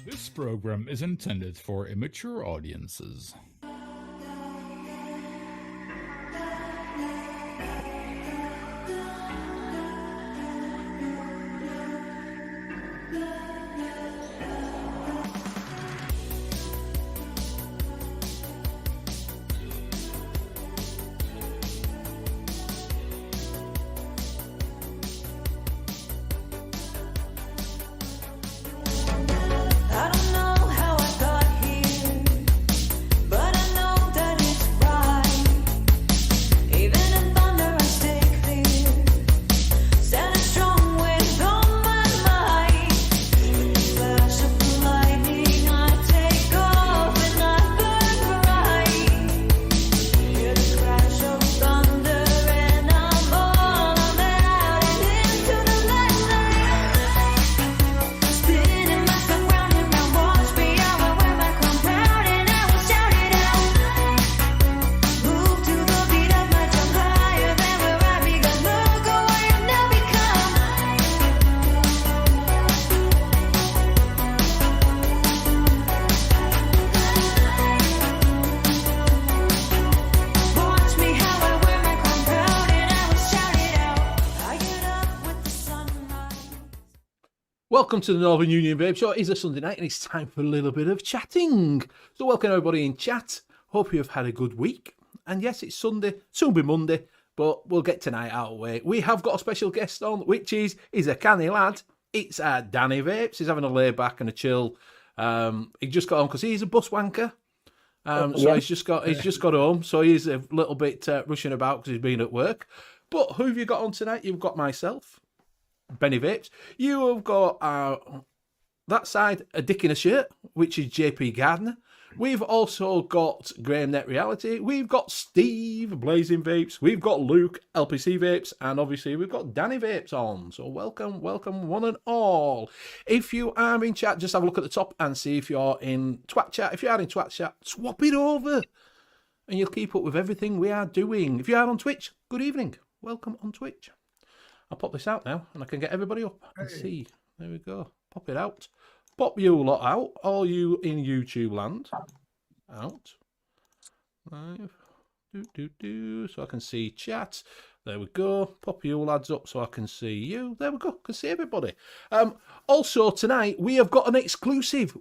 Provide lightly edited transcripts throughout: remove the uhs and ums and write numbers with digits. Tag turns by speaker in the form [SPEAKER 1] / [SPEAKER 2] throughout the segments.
[SPEAKER 1] This program is intended for immature audiences.
[SPEAKER 2] Welcome to the Northern Union Vape Show. It's a Sunday night and it's time for a little bit of chatting. So welcome everybody in chat. Hope you've had a good week. And yes, it's Sunday, soon be Monday, but we'll get tonight out of the way. We have got a special guest on, which is a canny lad. It's Danny Vapes. He's having a lay back and a chill He just got home because he's a bus wanker. So he's just got home. So he's a little bit rushing about because he's been at work. But who have you got on tonight? You've got myself, Benny Vapes. You have got that side, a dick in a shirt, which is JP Gardner. We've also got Graham Net Reality. We've got Steve, Blazing Vapes. We've got Luke, LPC Vapes. And obviously, we've got Danny Vapes on. So welcome one and all. If you are in chat, just have a look at the top and see if you're in Twat Chat. If you are in Twat Chat, swap it over. And you'll keep up with everything we are doing. If you are on Twitch, good evening. Welcome on Twitch. I'll pop this out now, and I can get everybody up and see. There we go. Pop it out. Pop you lot out, all you in YouTube land. Out. Live. So I can see chat. There we go. Pop you lads up so I can see you. There we go. Can see everybody. Also tonight we have got an exclusive.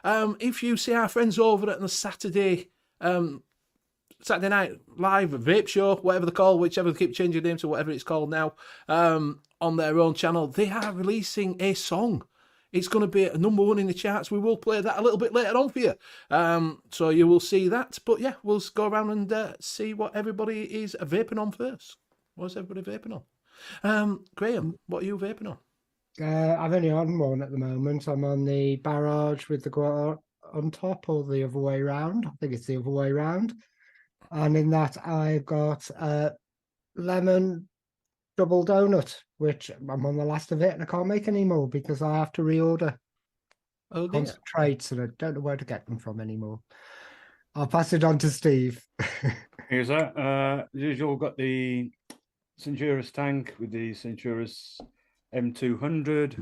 [SPEAKER 2] If you see our friends over at the Saturday Night Live Vape Show, whatever they call, whichever they keep changing names to whatever it's called now, on their own channel, they are releasing a song. It's going to be a number one in the charts. We will play that a little bit later on for you. So you will see that. But yeah, we'll go around and see what everybody is vaping on first. What's everybody vaping on? Graham, what are you vaping on?
[SPEAKER 3] I'm only on one at the moment. I'm on the Barrage with the guar on top, or the other way round. I think it's the other way round. And in that, I've got lemon double donut, which I'm on the last of it, and I can't make any more because I have to reorder concentrates, and I don't know where to get them from anymore. I'll pass it on to Steve.
[SPEAKER 4] Here's that. As usual, got the Centurus tank with the Centurus M200.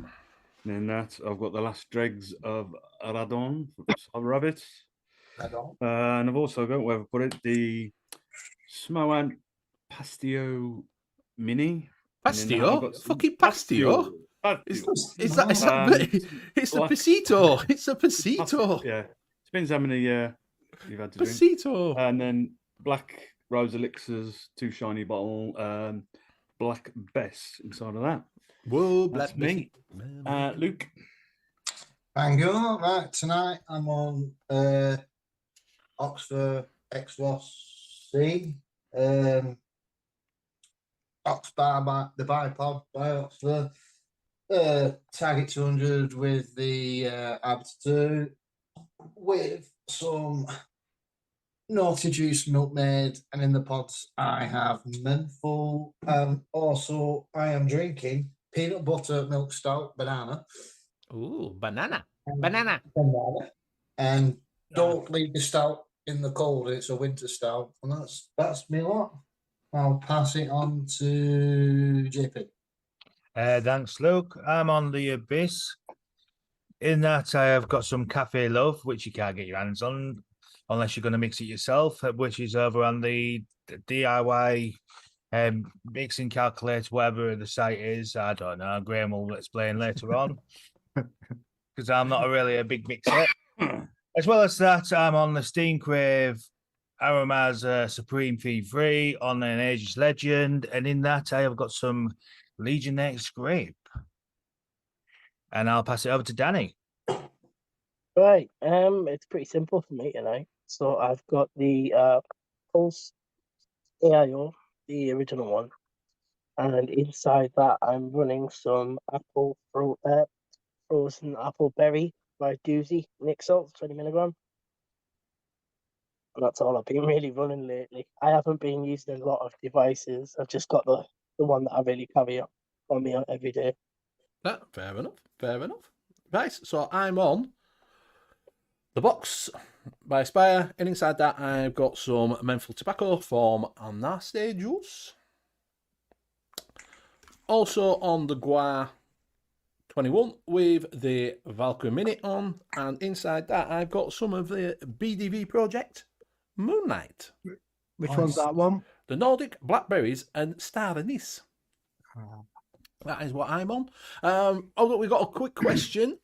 [SPEAKER 4] And in that, I've got the last dregs of Radon, rabbits. And I've also got, where I've put it, the Smoant Pastio Mini.
[SPEAKER 2] Pastio? Fucking Pastio? Is that it's a Pasito. It's a Pasito.
[SPEAKER 4] Yeah. Depends how many you've had to drink.
[SPEAKER 2] Pasito.
[SPEAKER 4] And then Black Rose Elixirs, 2 shiny bottle, Black Bess inside of that.
[SPEAKER 2] Whoa,
[SPEAKER 4] that's me. Luke.
[SPEAKER 5] Bang on. Right, tonight I'm on Oxford X-Loss C. Oxbar by the bipod by Oxford. Target 200 with the Ab2 with some Naughty Juice Milkmaid, and in the pods I have Menthol. Also, I am drinking peanut butter milk stout banana.
[SPEAKER 2] Ooh, banana.
[SPEAKER 5] And don't leave the stout in the cold. It's a winter stout, and that's me lot. I'll pass it on to JP.
[SPEAKER 6] Thanks, Luke. I'm on the Abyss. In that, I have got some Cafe Love, which you can't get your hands on unless you're going to mix it yourself, which is over on the DIY mixing calculator, whatever the site is. I don't know. Graham will explain later on because I'm not really a big mixer. As well as that, I'm on the Steam Crave Aroma's Supreme Fee Free on an Aegis Legend, and in that I have got some Legion X Grape. And I'll pass it over to Danny.
[SPEAKER 7] Right, it's pretty simple for me tonight. So I've got the Pulse AIO, the original one, and inside that I'm running some frozen apple berry by Doozy Nick Salt, 20 milligram. And that's all I've been really running lately. I haven't been using a lot of devices. I've just got the one that I really carry on me every day.
[SPEAKER 2] Fair enough. Right, so I'm on the box by Aspire, and inside that I've got some menthol tobacco from Nasty Juice. Also on the Gua 21 with the Valkyrie Mini on, and inside that I've got some of the BDV Project Moonlight.
[SPEAKER 3] Which one's that one?
[SPEAKER 2] The Nordic Blackberries and Star Anise. That is what I'm on. Although we've got a quick question.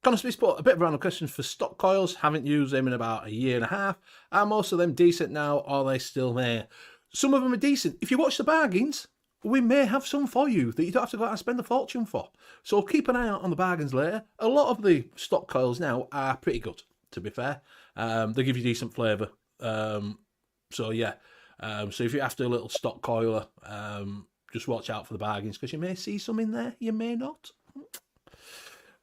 [SPEAKER 2] Constantly spot a bit of a random question for stock coils. Haven't used them in about a year and a half. Are most of them decent now? Or are they still there? Some of them are decent. If you watch the bargains, we may have some for you that you don't have to go out and spend a fortune for. So keep an eye out on the bargains later. A lot of the stock coils now are pretty good, to be fair. They give you decent flavour. So yeah. So if you're after a little stock coiler, just watch out for the bargains because you may see some in there, you may not.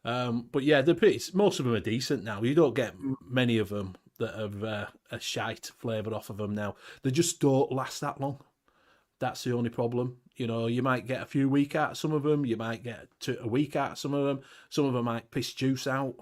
[SPEAKER 2] But yeah, they're pretty. Most of them are decent now. You don't get many of them that have a shite flavour off of them now. They just don't last that long. That's the only problem. You know, you might get a few weeks out of some of them. You might get a week out of some of them. Some of them might piss juice out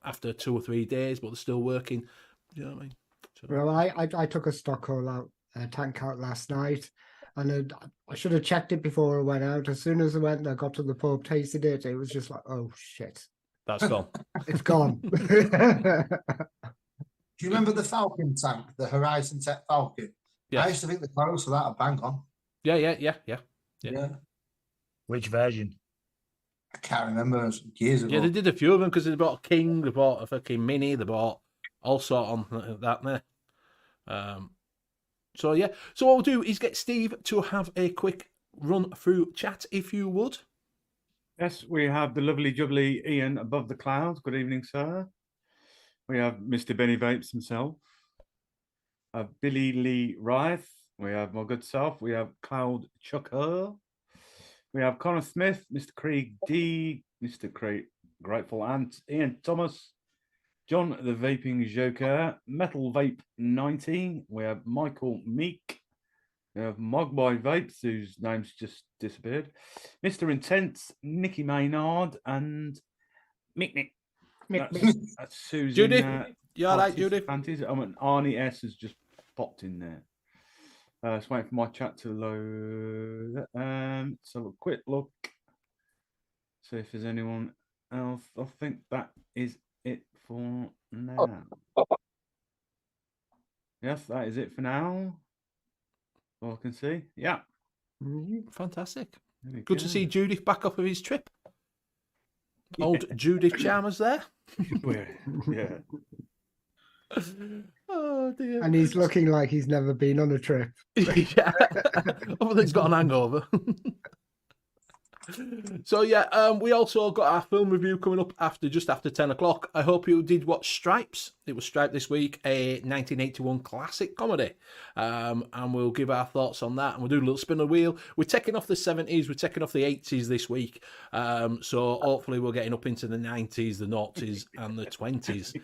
[SPEAKER 2] after 2 or 3 days, but they're still working. You know what I mean? So,
[SPEAKER 3] Well, I took a stock hole out, tank out last night, and I should have checked it before I went out. As soon as I went and I got to the pub, tasted it, it was just like, oh shit,
[SPEAKER 2] that's gone.
[SPEAKER 3] it's gone.
[SPEAKER 5] Do you remember the Falcon tank, the Horizon Tech Falcon?
[SPEAKER 2] Yeah.
[SPEAKER 5] I used to think the coils for that are bang on.
[SPEAKER 2] Yeah.
[SPEAKER 6] Which version?
[SPEAKER 5] I can't remember. It was years ago.
[SPEAKER 2] Yeah, they did a few of them because they bought a King, they bought a fucking Mini, they bought all sort on that there. So yeah, so what we'll do is get Steve to have a quick run through chat, if you would.
[SPEAKER 4] Yes, we have the lovely jubbly Ian above the clouds. Good evening, sir. We have Mr. Benny Vapes himself. Billy Lee Rife. We have my good self. We have Cloud Chucker. We have Connor Smith, Mr. Craig D, Mr. Craig Grateful Ant, Ian Thomas, John the Vaping Joker, Metal Vape 90. We have Michael Meek. We have Mogboy Vapes, whose name's just disappeared. Mr. Intense, Nicky Maynard, and Mick. That's Susan.
[SPEAKER 2] Judy, you all right, Judy?
[SPEAKER 4] Panties. Arnie S has just popped in there. Just waiting for my chat to load. So a quick look. See if there's anyone else. I think that is it for now. Yes, that is it for now. All I can see. Yeah.
[SPEAKER 2] Fantastic. Good to see Judith back up of his trip. Old Judith Chalmers there.
[SPEAKER 4] Yeah.
[SPEAKER 2] Oh dear.
[SPEAKER 3] And he's looking like he's never been on a trip.
[SPEAKER 2] Yeah. Other he's got an hangover. So yeah, we also got our film review coming up just after 10 o'clock. I hope you did watch Stripes. It was Stripe this week, a 1981 classic comedy. And we'll give our thoughts on that. And we'll do a little spin of the wheel. We're taking off the 70s. We're taking off the 80s this week. So hopefully we're getting up into the 90s, the 90s, and the 20s.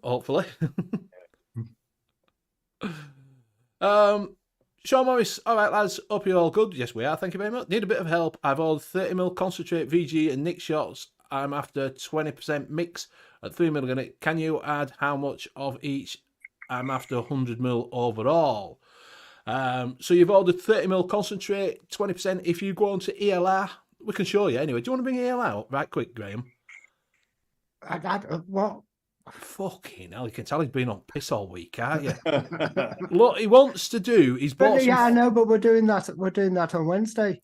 [SPEAKER 2] Hopefully. Sean Morris, all right, lads, hope you're all good. Yes, we are, thank you very much. Need a bit of help. I've ordered 30ml concentrate VG and Nick shots. I'm after 20% mix at 3ml. Can you add how much of each? I'm after 100ml overall. So you've ordered 30ml concentrate, 20%. If you go on to ELR, we can show you anyway. Do you want to bring ELR out right quick, Graham?
[SPEAKER 3] What?
[SPEAKER 2] Fucking hell, you can tell he's been on piss all week, can't you? What he wants to do is bought
[SPEAKER 3] Yeah, I know, but we're doing that. We're doing that on Wednesday.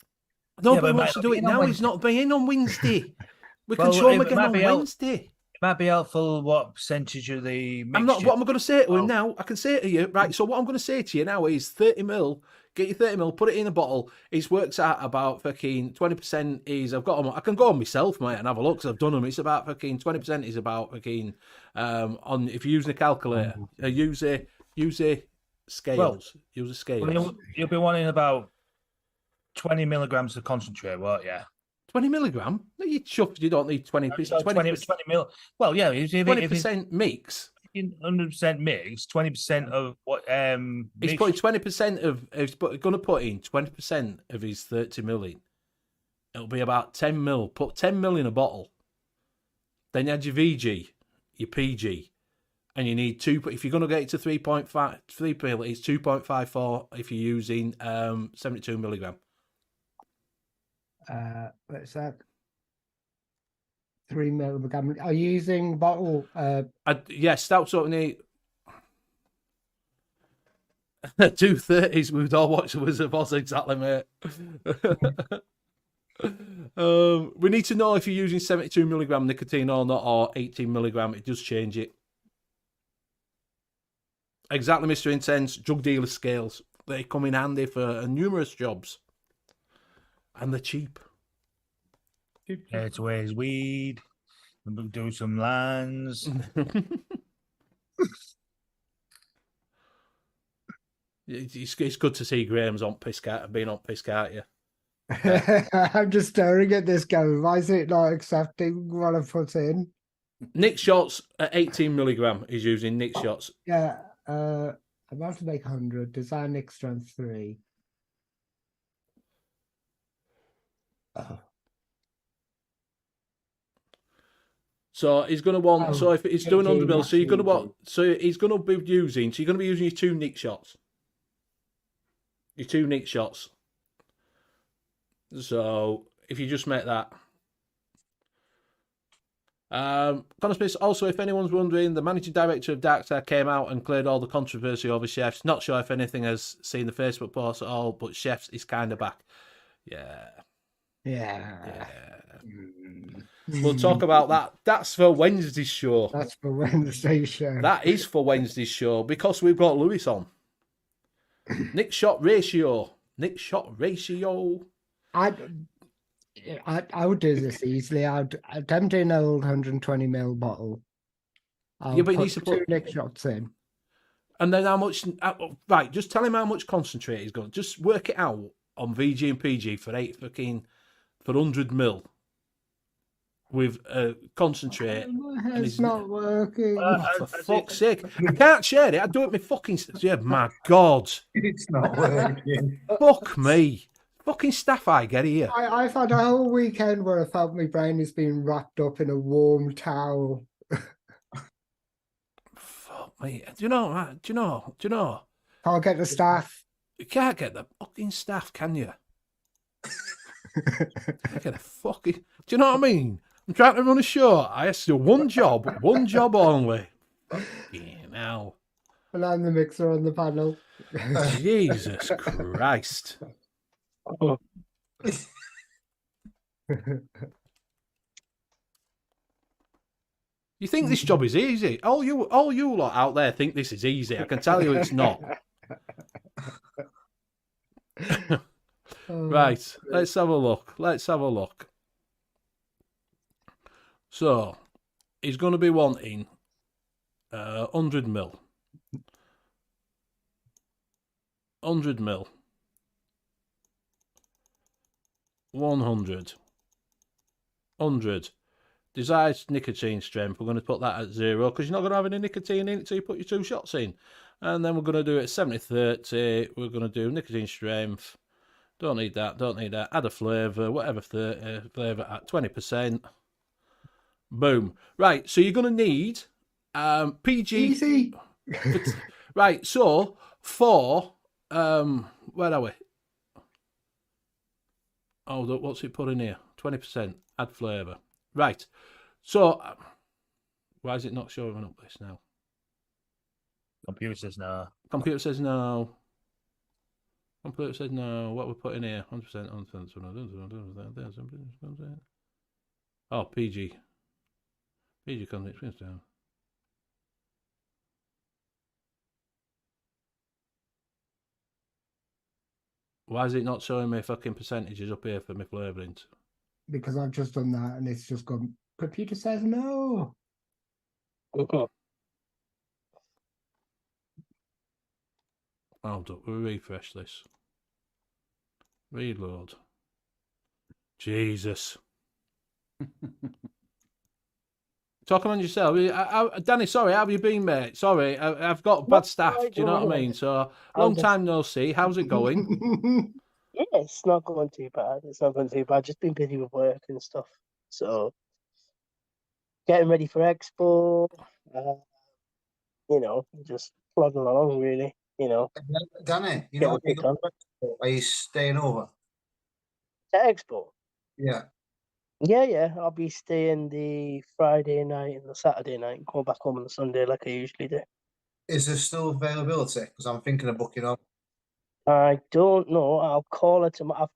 [SPEAKER 2] No,
[SPEAKER 6] Yeah,
[SPEAKER 2] but he
[SPEAKER 6] but
[SPEAKER 2] wants to do it now. He's not being on Wednesday. We can
[SPEAKER 6] Well,
[SPEAKER 2] show him
[SPEAKER 6] it
[SPEAKER 2] again
[SPEAKER 6] might
[SPEAKER 2] on
[SPEAKER 6] be help-
[SPEAKER 2] Wednesday.
[SPEAKER 6] It might be helpful what percentage of the mixture.
[SPEAKER 2] I'm not. What am I going to say to him
[SPEAKER 6] Oh.
[SPEAKER 2] now? I can say it to you, right? So what I'm going to say to you now is 30ml. Get your 30ml, put it in a bottle. It works out about fucking 20% is. I've got them. I can go on myself, mate, and have a look because I've done them. It's about fucking 20% is about fucking on if you're using a calculator, use a scales. Use a scale.
[SPEAKER 6] Well, you'll be wanting about 20 milligrams of concentrate, won't you?
[SPEAKER 2] 20 milligram? No, you chuffed. You don't need 20.
[SPEAKER 6] So 20 mil. Well, yeah, if it's
[SPEAKER 2] 20% mix.
[SPEAKER 6] 100% mix, 20% of what
[SPEAKER 2] He's putting 20% of. He's going to put in 20% of his 30 mil in. It'll be about 10 mil. Put 10 mil in a bottle. Then you add your VG, your PG, and you need two. If you're going to get it to 3.5, 3 mil, it's 2.54 if you're using 72 milligram.
[SPEAKER 3] What's that? 3 milligram. Are you using bottle?
[SPEAKER 2] Yes, that's what we need. 230s with all watch the Wizard of Oz, exactly, mate. We need to know if you're using 72 milligram nicotine or not, or 18 milligram. It does change it. Exactly, Mr. Intense. Drug dealer scales. They come in handy for numerous jobs. And they're cheap.
[SPEAKER 6] It's ways weed. We'll do some lands.
[SPEAKER 2] It's good to see Graham's on Piscat, being on Piscat, yeah.
[SPEAKER 3] I'm just staring at this going, why is it not accepting what I put in?
[SPEAKER 2] Nick shots at 18 milligram is using Nick shots.
[SPEAKER 3] Yeah, I'm about to make 100. Design Nick strength 3. Oh.
[SPEAKER 2] So he's going to want.
[SPEAKER 3] Oh,
[SPEAKER 2] so if he's doing 100 mil, so you're going to
[SPEAKER 3] actually,
[SPEAKER 2] want. So he's going to be using. So you're going to be using your 2 Nick shots. Your 2 Nick shots. So if you just make that. Connor Smith, also, if anyone's wondering, the managing director of Darkstar came out and cleared all the controversy over Chefs. Not sure if anything has seen the Facebook post at all, but Chefs is kind of back. Yeah. We'll talk about that. That's for Wednesday's show.
[SPEAKER 3] That's for Wednesday's show.
[SPEAKER 2] That is for Wednesday's show because we've got Lewis on. Nick shot ratio. Nick shot ratio.
[SPEAKER 3] I would do this easily. I'd empty an old 120 ml bottle. I'll
[SPEAKER 2] Yeah, but he
[SPEAKER 3] put
[SPEAKER 2] needs to
[SPEAKER 3] 2
[SPEAKER 2] put-
[SPEAKER 3] Nick shots in.
[SPEAKER 2] And then how much? Right, just tell him how much concentrate he's got. Just work it out on VG and PG for 100 mil with concentrate.
[SPEAKER 3] It's not working.
[SPEAKER 2] For fuck's sake, I can't share it. I do it with fucking. Yeah, my God,
[SPEAKER 5] It's not working.
[SPEAKER 2] fuck me. Fucking staff I get here.
[SPEAKER 3] I've had a whole weekend where I felt my brain is being wrapped up in a warm towel.
[SPEAKER 2] Fuck me. Do you know?
[SPEAKER 3] Can't get the staff.
[SPEAKER 2] You can't get the fucking staff, can you? I get a fucking. Do you know what I mean? I'm trying to run a show. I have to do one job only. Fucking hell.
[SPEAKER 3] And I'm the mixer on the panel.
[SPEAKER 2] Jesus Christ. You think this job is easy? All you lot out there think this is easy. I can tell you it's not. Right, let's have a look. So, he's going to be wanting 100 mil. 100 mil. 100. 100. Desired nicotine strength, we're going to put that at 0 because you're not going to have any nicotine in it till you put your 2 shots in. And then we're going to do it 70-30. We're going to do nicotine strength. Don't need that. Add a flavour, whatever flavour at 20%. Boom. Right, so you're going to need PG.
[SPEAKER 3] Easy.
[SPEAKER 2] Right, so for, where are we? Oh, what's it put in here? 20%. Add flavour. Right. So, why is it not showing up this now?
[SPEAKER 6] Computer says no.
[SPEAKER 2] Computer says no. Computer says no. What we put in here? 100%. Oh, PG. PG content screens down. Why is it not showing me fucking percentages up here for my flavouring?
[SPEAKER 3] Because I've just done that and it's just gone. Computer says no.
[SPEAKER 2] Hold up, we refresh this. Reload. Jesus. Talking on yourself. Danny, sorry, how have you been, mate? Sorry, I've got bad staff. Do you know what I mean? So, long time no see. How's it going?
[SPEAKER 7] Yeah, it's not going too bad. Just been busy with work and stuff. So, getting ready for Expo. Just plodding along, really.
[SPEAKER 5] Danny,
[SPEAKER 7] Getting picked on.
[SPEAKER 5] are you staying over?
[SPEAKER 7] At Expo.
[SPEAKER 5] Yeah.
[SPEAKER 7] Yeah. I'll be staying the Friday night and the Saturday night and come back home on the Sunday like I usually do.
[SPEAKER 5] Is there still availability? Because I'm thinking of booking up.
[SPEAKER 7] I don't know. I'll call it tomorrow. I've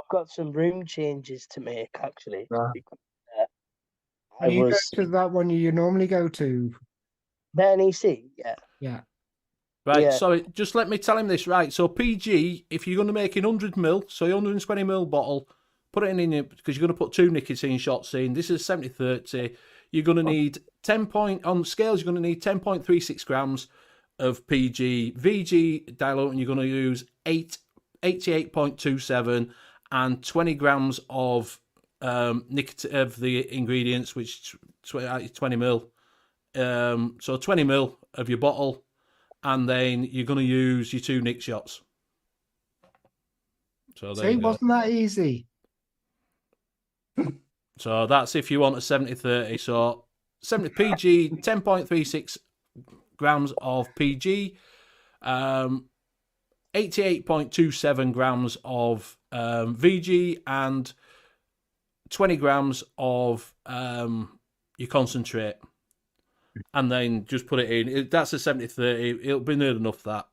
[SPEAKER 7] got some room changes to make actually.
[SPEAKER 5] Right.
[SPEAKER 7] Because, I
[SPEAKER 3] You
[SPEAKER 7] was
[SPEAKER 3] go to that one you normally go to.
[SPEAKER 7] the NEC. Yeah.
[SPEAKER 3] Yeah.
[SPEAKER 2] Right,
[SPEAKER 7] Yeah.
[SPEAKER 2] sorry, just let me tell him this. Right, so PG, if you're going to make an 100ml, so 120ml bottle, put it in it because you're going to put 2 nicotine shots in. This is 70/30. You're going to need 10 point on scales. You're going to need 10.36 grams of PG. VG diluent, you're going to use 88.27 and 20 grams of nicotine of the ingredients, which 20ml. So 20ml of your bottle. And then you're going to use your 2 nick shots. So there
[SPEAKER 3] See,
[SPEAKER 2] you go.
[SPEAKER 3] wasn't that easy?
[SPEAKER 2] So that's if you want a 70/30. So 70 PG, 10.36 grams of PG, 88.27 grams of VG, and 20 grams of your concentrate. And then just put it in. That's a 70/30. It'll be near enough that.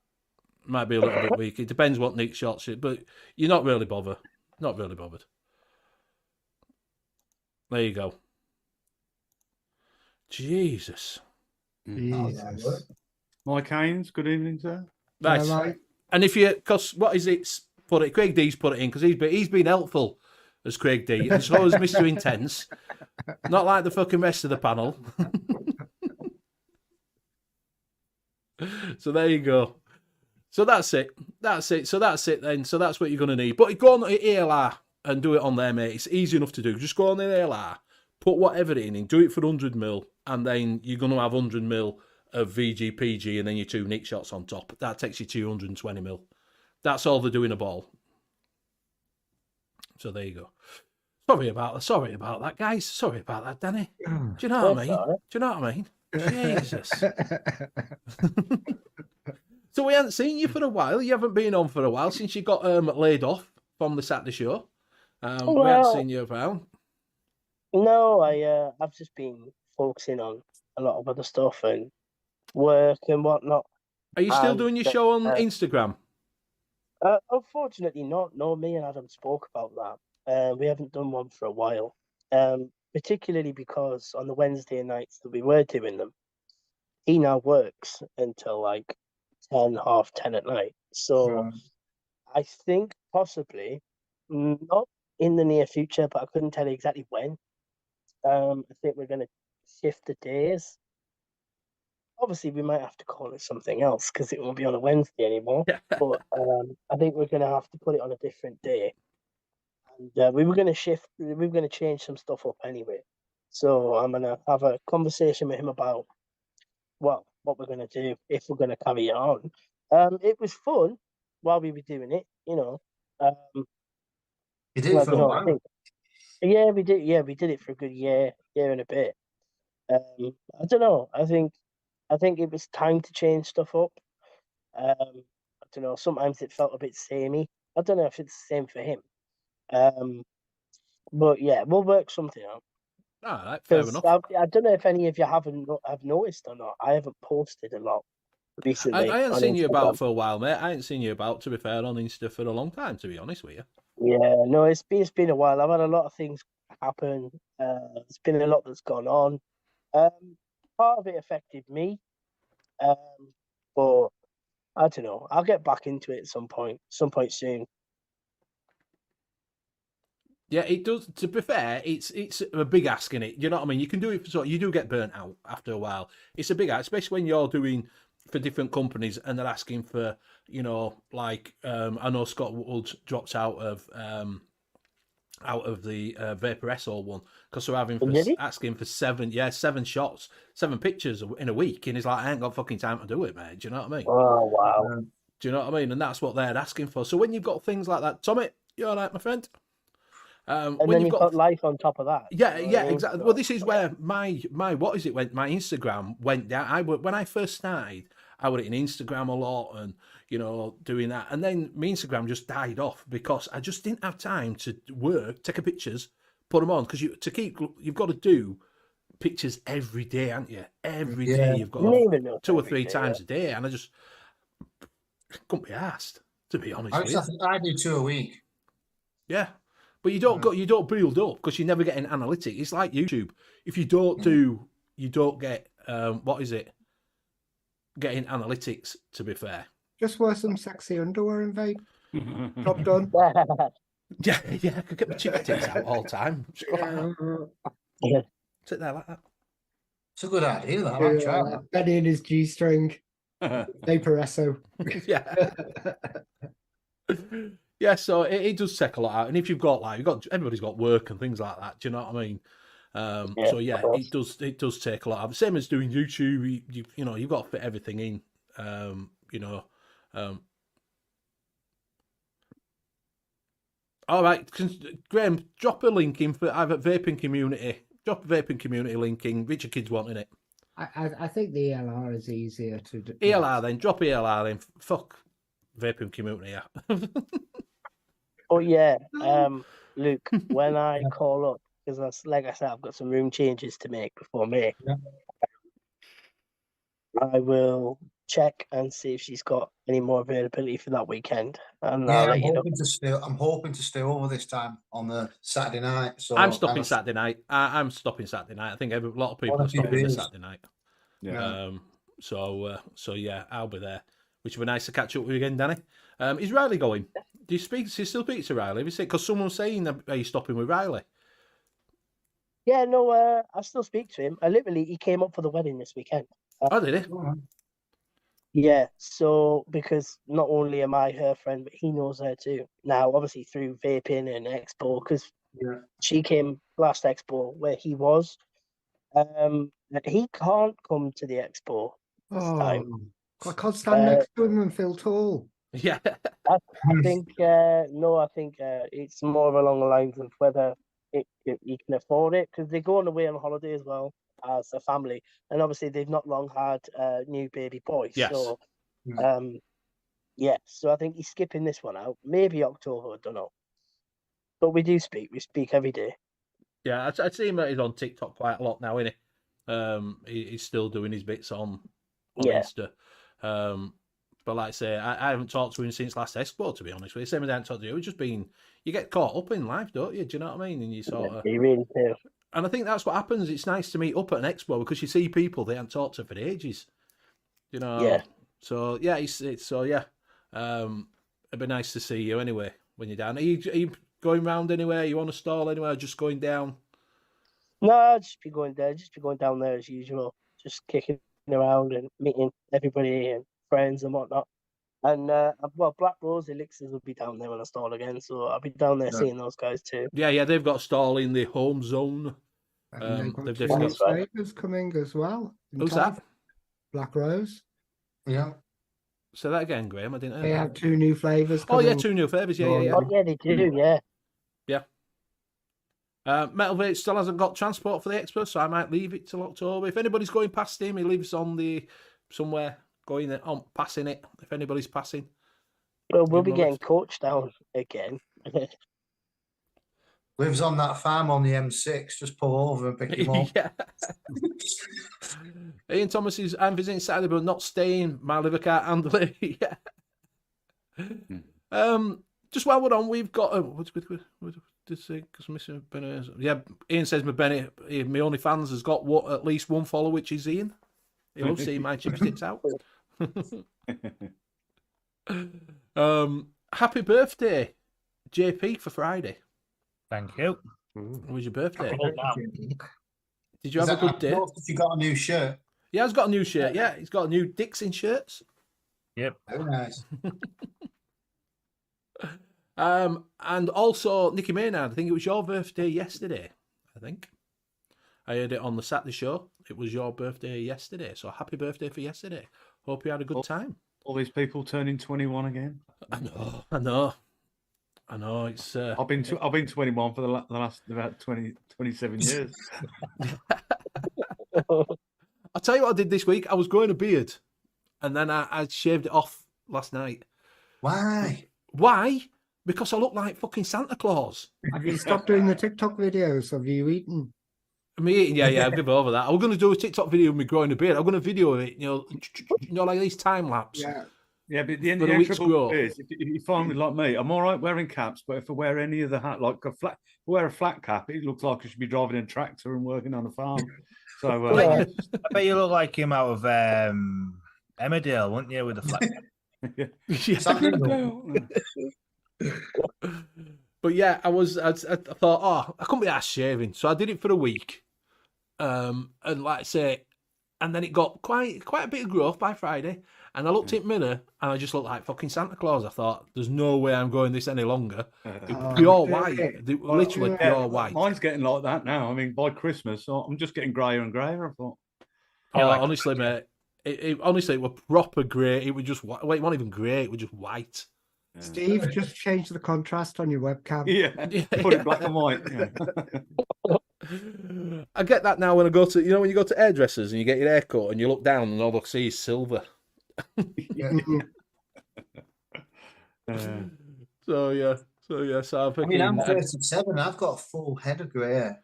[SPEAKER 2] Might be a little bit weak. It depends what Nick shots it, but you're not really bothered. Not really bothered. There you go. Jesus.
[SPEAKER 3] Jesus.
[SPEAKER 4] Mike Haynes, good evening, sir.
[SPEAKER 2] Right.
[SPEAKER 3] Right.
[SPEAKER 2] And if you, because what is it? Put it. Craig D's put it in because he's been helpful as Craig D, and so has Mr. Intense. Not like the fucking rest of the panel. So there you go. So that's it. That's it. So that's it then. So that's what you're going to need. But go on to ALR and do it on there, mate. It's easy enough to do. Just go on the ALR, put whatever in, do it for 100ml, and then you're going to have 100ml of VGPG and then your 2 nick shots on top. That takes you 220ml. That's all they do in a ball. So there you go. Sorry about that, guys. Sorry about that, Danny. Do you know what I mean?
[SPEAKER 7] That's all right.
[SPEAKER 2] Do you know what I mean? Jesus. So we haven't seen you for a while. You haven't been on for a while since you got laid off from the Saturday show. We haven't
[SPEAKER 7] Well-
[SPEAKER 2] seen you around.
[SPEAKER 7] No, I've just been focusing on a lot of other stuff and work and whatnot.
[SPEAKER 2] Are you still doing your show on Instagram?
[SPEAKER 7] Unfortunately not. No, me and Adam spoke about that. We haven't done one for a while. Particularly because on the Wednesday nights that we were doing them, he now works until like 10, 10:30 at night. So I think possibly not in the near future, but I couldn't tell you exactly when. I think we're going to shift the days. Obviously, we might have to call it something else because it won't be on a Wednesday anymore. But I think we're going to have to put it on a different day. And we were going to shift. We were going to change some stuff up anyway. So I'm going to have a conversation with him about what we're going to do if we're going to carry it on. It was fun while we were doing it, you know.
[SPEAKER 5] You did it for a while.
[SPEAKER 7] Yeah, we did. Yeah, we did it for a good year and a bit. I don't know. I think it was time to change stuff up. I don't know. Sometimes it felt a bit samey. I don't know if it's the same for him. But yeah, we'll work something out.
[SPEAKER 2] All right, fair enough.
[SPEAKER 7] I don't know if any of you have noticed or not. I haven't posted a lot recently.
[SPEAKER 2] I haven't
[SPEAKER 7] on
[SPEAKER 2] seen you
[SPEAKER 7] Instagram.
[SPEAKER 2] about for a while, mate. I haven't seen you about, to be fair, on Insta for a long time, to be honest with you.
[SPEAKER 7] Yeah, no, it's been a while. I've had a lot of things happen. There's been a lot that's gone on. Part of it affected me, but I don't know. I'll get back into it at some point soon.
[SPEAKER 2] Yeah, it does. To be fair, it's a big ask in it. You know what I mean? You can do it for you do get burnt out after a while. It's a big ask, especially when you're doing for different companies and they're asking for, you know, like I know Scott Wood dropped out of the Vapor SO one because they're asking for 7 shots, 7 pictures in a week, and he's like, I ain't got fucking time to do it, mate. Do you know what I mean?
[SPEAKER 7] Oh wow.
[SPEAKER 2] Do you know what I mean? And that's what they're asking for. So when you've got things like that, Tommy, you all right, my friend?
[SPEAKER 7] And then you've got life on top of that.
[SPEAKER 2] Yeah, exactly. Well, this is where my my Instagram went down. When I first started, I was in Instagram a lot and, you know, doing that. And then my Instagram just died off because I just didn't have time to work, take pictures, put them on. Because you've got to do pictures every day, haven't you? Every day you've got 2 or 3 times a day. And I just couldn't be asked, to be honest with you.
[SPEAKER 5] I do 2 a week.
[SPEAKER 2] Yeah. But you don't build up because you never get an analytic. It's like YouTube. If you don't do, you don't get what is it? getting analytics, to be fair.
[SPEAKER 3] Just wear some sexy underwear and vape. Job done.
[SPEAKER 2] Yeah, I could get my chicken tits out all the time. Just go like that. Sit there like that.
[SPEAKER 5] It's a good idea, that. I might try that.
[SPEAKER 3] Benny and his G-string. Vaporesso.
[SPEAKER 2] Yeah. Yeah, so it does take a lot out. And if you've got everybody's got work and things like that, do you know what I mean? So yeah, it does take a lot out. Same as doing YouTube, you know, you've got to fit everything in. All right, Graham, drop a link in for either vaping community. Drop a vaping community link in. Richard Kidd's wanting it.
[SPEAKER 3] I think the ELR is easier to do.
[SPEAKER 2] ELR then, drop ELR then. Fuck vaping community. Yeah.
[SPEAKER 7] Oh yeah, Luke, when I call up, because like I said, I've got some room changes to make before me.
[SPEAKER 5] Yeah.
[SPEAKER 7] I will check and see if she's got any more availability for that weekend, and
[SPEAKER 5] Yeah,
[SPEAKER 7] I'll let you know.
[SPEAKER 5] I'm hoping to stay over this time on the Saturday night. So
[SPEAKER 2] I'm stopping Saturday night. I'm stopping Saturday night. I think a lot of people are stopping this Saturday night.
[SPEAKER 4] Yeah.
[SPEAKER 2] So yeah, I'll be there. Which would be nice to catch up with you again, Danny. Is Riley going? Do you still speak to Riley? Because someone's saying, are you stopping with Riley?
[SPEAKER 7] Yeah, no, I still speak to him. He came up for the wedding this weekend.
[SPEAKER 2] Oh, did he?
[SPEAKER 7] Yeah, so because not only am I her friend, but he knows her too. Now, obviously through vaping and Expo, because she came last Expo where he was. He can't come to the Expo this time.
[SPEAKER 3] I can't stand next to him and feel tall.
[SPEAKER 2] Yeah.
[SPEAKER 7] I think it's more along the lines of whether he can afford it, because they're going away on holiday as well as a family, and obviously they've not long had a new baby boy.
[SPEAKER 2] Yes.
[SPEAKER 7] So, so I think he's skipping this one out. Maybe October, I don't know. But we do speak. We speak every day.
[SPEAKER 2] Yeah, I'd see him. He's on TikTok quite a lot now, isn't he? He's still doing his bits on Insta. But like I say, I haven't talked to him since last Expo, to be honest with you. Same as I haven't talked to you. It's just been, you get caught up in life, don't you? Do you know what I mean? And you sort of...
[SPEAKER 7] You really do.
[SPEAKER 2] And I think that's what happens. It's nice to meet up at an Expo because you see people they haven't talked to for ages. You know?
[SPEAKER 7] Yeah.
[SPEAKER 2] So, yeah, it'd be nice to see you anyway when you're down. Are you going round anywhere? Are you on a stall anywhere? Or just going down?
[SPEAKER 7] No, I'll just be going down there as usual. Just kicking around and meeting everybody and friends and whatnot. And Black Rose Elixirs will be down there when I stall again, so I'll be down there seeing those guys too.
[SPEAKER 2] Yeah, they've got a stall in the home zone.
[SPEAKER 3] And
[SPEAKER 2] they've
[SPEAKER 3] they've got two flavors coming as well.
[SPEAKER 2] Who's that?
[SPEAKER 3] Black Rose.
[SPEAKER 5] Yeah.
[SPEAKER 2] Say that again, Graham. I didn't hear
[SPEAKER 3] They
[SPEAKER 2] that.
[SPEAKER 3] have 2 new flavors coming.
[SPEAKER 2] Oh yeah, 2 new flavors. Yeah.
[SPEAKER 7] Oh yeah, they do. Yeah.
[SPEAKER 2] Metal Vape still hasn't got transport for the Expo, so I might leave it till October. If anybody's going past him, he lives on somewhere going on passing it. If anybody's passing,
[SPEAKER 7] well, we'll be getting coached down again.
[SPEAKER 5] Lives on that farm on the M6. Just pull over and pick him up.
[SPEAKER 2] Yeah. Ian Thomas is, I'm visiting Saturday, but not staying. My liver can't handle it. Yeah. Just while we're on, we've got Ian says my OnlyFans has got at least 1 follower, which is Ian. He loves seeing my chipsticks out. Happy birthday, JP, for Friday.
[SPEAKER 6] Thank you.
[SPEAKER 2] It was your birthday. Did you
[SPEAKER 5] Is
[SPEAKER 2] have a
[SPEAKER 5] that
[SPEAKER 2] good day?
[SPEAKER 5] If you got a new shirt.
[SPEAKER 2] Yeah, he's got a new shirt. Yeah, he's got a new Dixon shirts.
[SPEAKER 6] Yep.
[SPEAKER 5] Very nice.
[SPEAKER 2] And also Nicky Maynard. I think it was your birthday yesterday. I think I heard it on the Saturday show. It was your birthday yesterday. So happy birthday for yesterday. Hope you had a good time.
[SPEAKER 4] All these people turning 21 again.
[SPEAKER 2] I know. It's.
[SPEAKER 4] I've been 21 for the last about 27 years.
[SPEAKER 2] I'll tell you what I did this week. I was growing a beard, and then I shaved it off last night.
[SPEAKER 5] Why?
[SPEAKER 2] Why? Because I look like fucking Santa Claus.
[SPEAKER 3] Have you stopped doing the TikTok videos of you eating?
[SPEAKER 2] Me eating, yeah, I'll give over that. I was going to do a TikTok video of me growing a beard. I'm going to video of it, you know, like these time lapse.
[SPEAKER 4] Yeah, but the end of the trouble is, if you find me like me, I'm all right wearing caps, but if I wear any of the hat, like wear a flat cap, it looks like I should be driving a tractor and working on a farm. So
[SPEAKER 6] I bet you look like him out of Emmerdale, weren't you, with the flag?
[SPEAKER 2] Yeah.
[SPEAKER 5] Something
[SPEAKER 2] But yeah, I thought, oh, I couldn't be asked shaving, so I did it for a week. And like I say, and then it got quite a bit of growth by Friday. And I looked in the mirror and I just looked like fucking Santa Claus. I thought, there's no way I'm going this any longer. It was pure white, literally pure white.
[SPEAKER 4] Mine's getting like that now. I mean, by Christmas, I'm just getting grayer and grayer. I thought.
[SPEAKER 2] Oh, honestly, mate, it honestly, it was proper grey. It was just white. Well, it wasn't even grey. It was just white.
[SPEAKER 3] Steve, just change the contrast on your webcam.
[SPEAKER 4] Yeah, put it black and white. Yeah.
[SPEAKER 2] I get that now when I go to, when you go to hairdressers and you get your hair cut and you look down and all I see is silver. So yeah. So
[SPEAKER 5] I'm 37. I've got a full head of grey hair.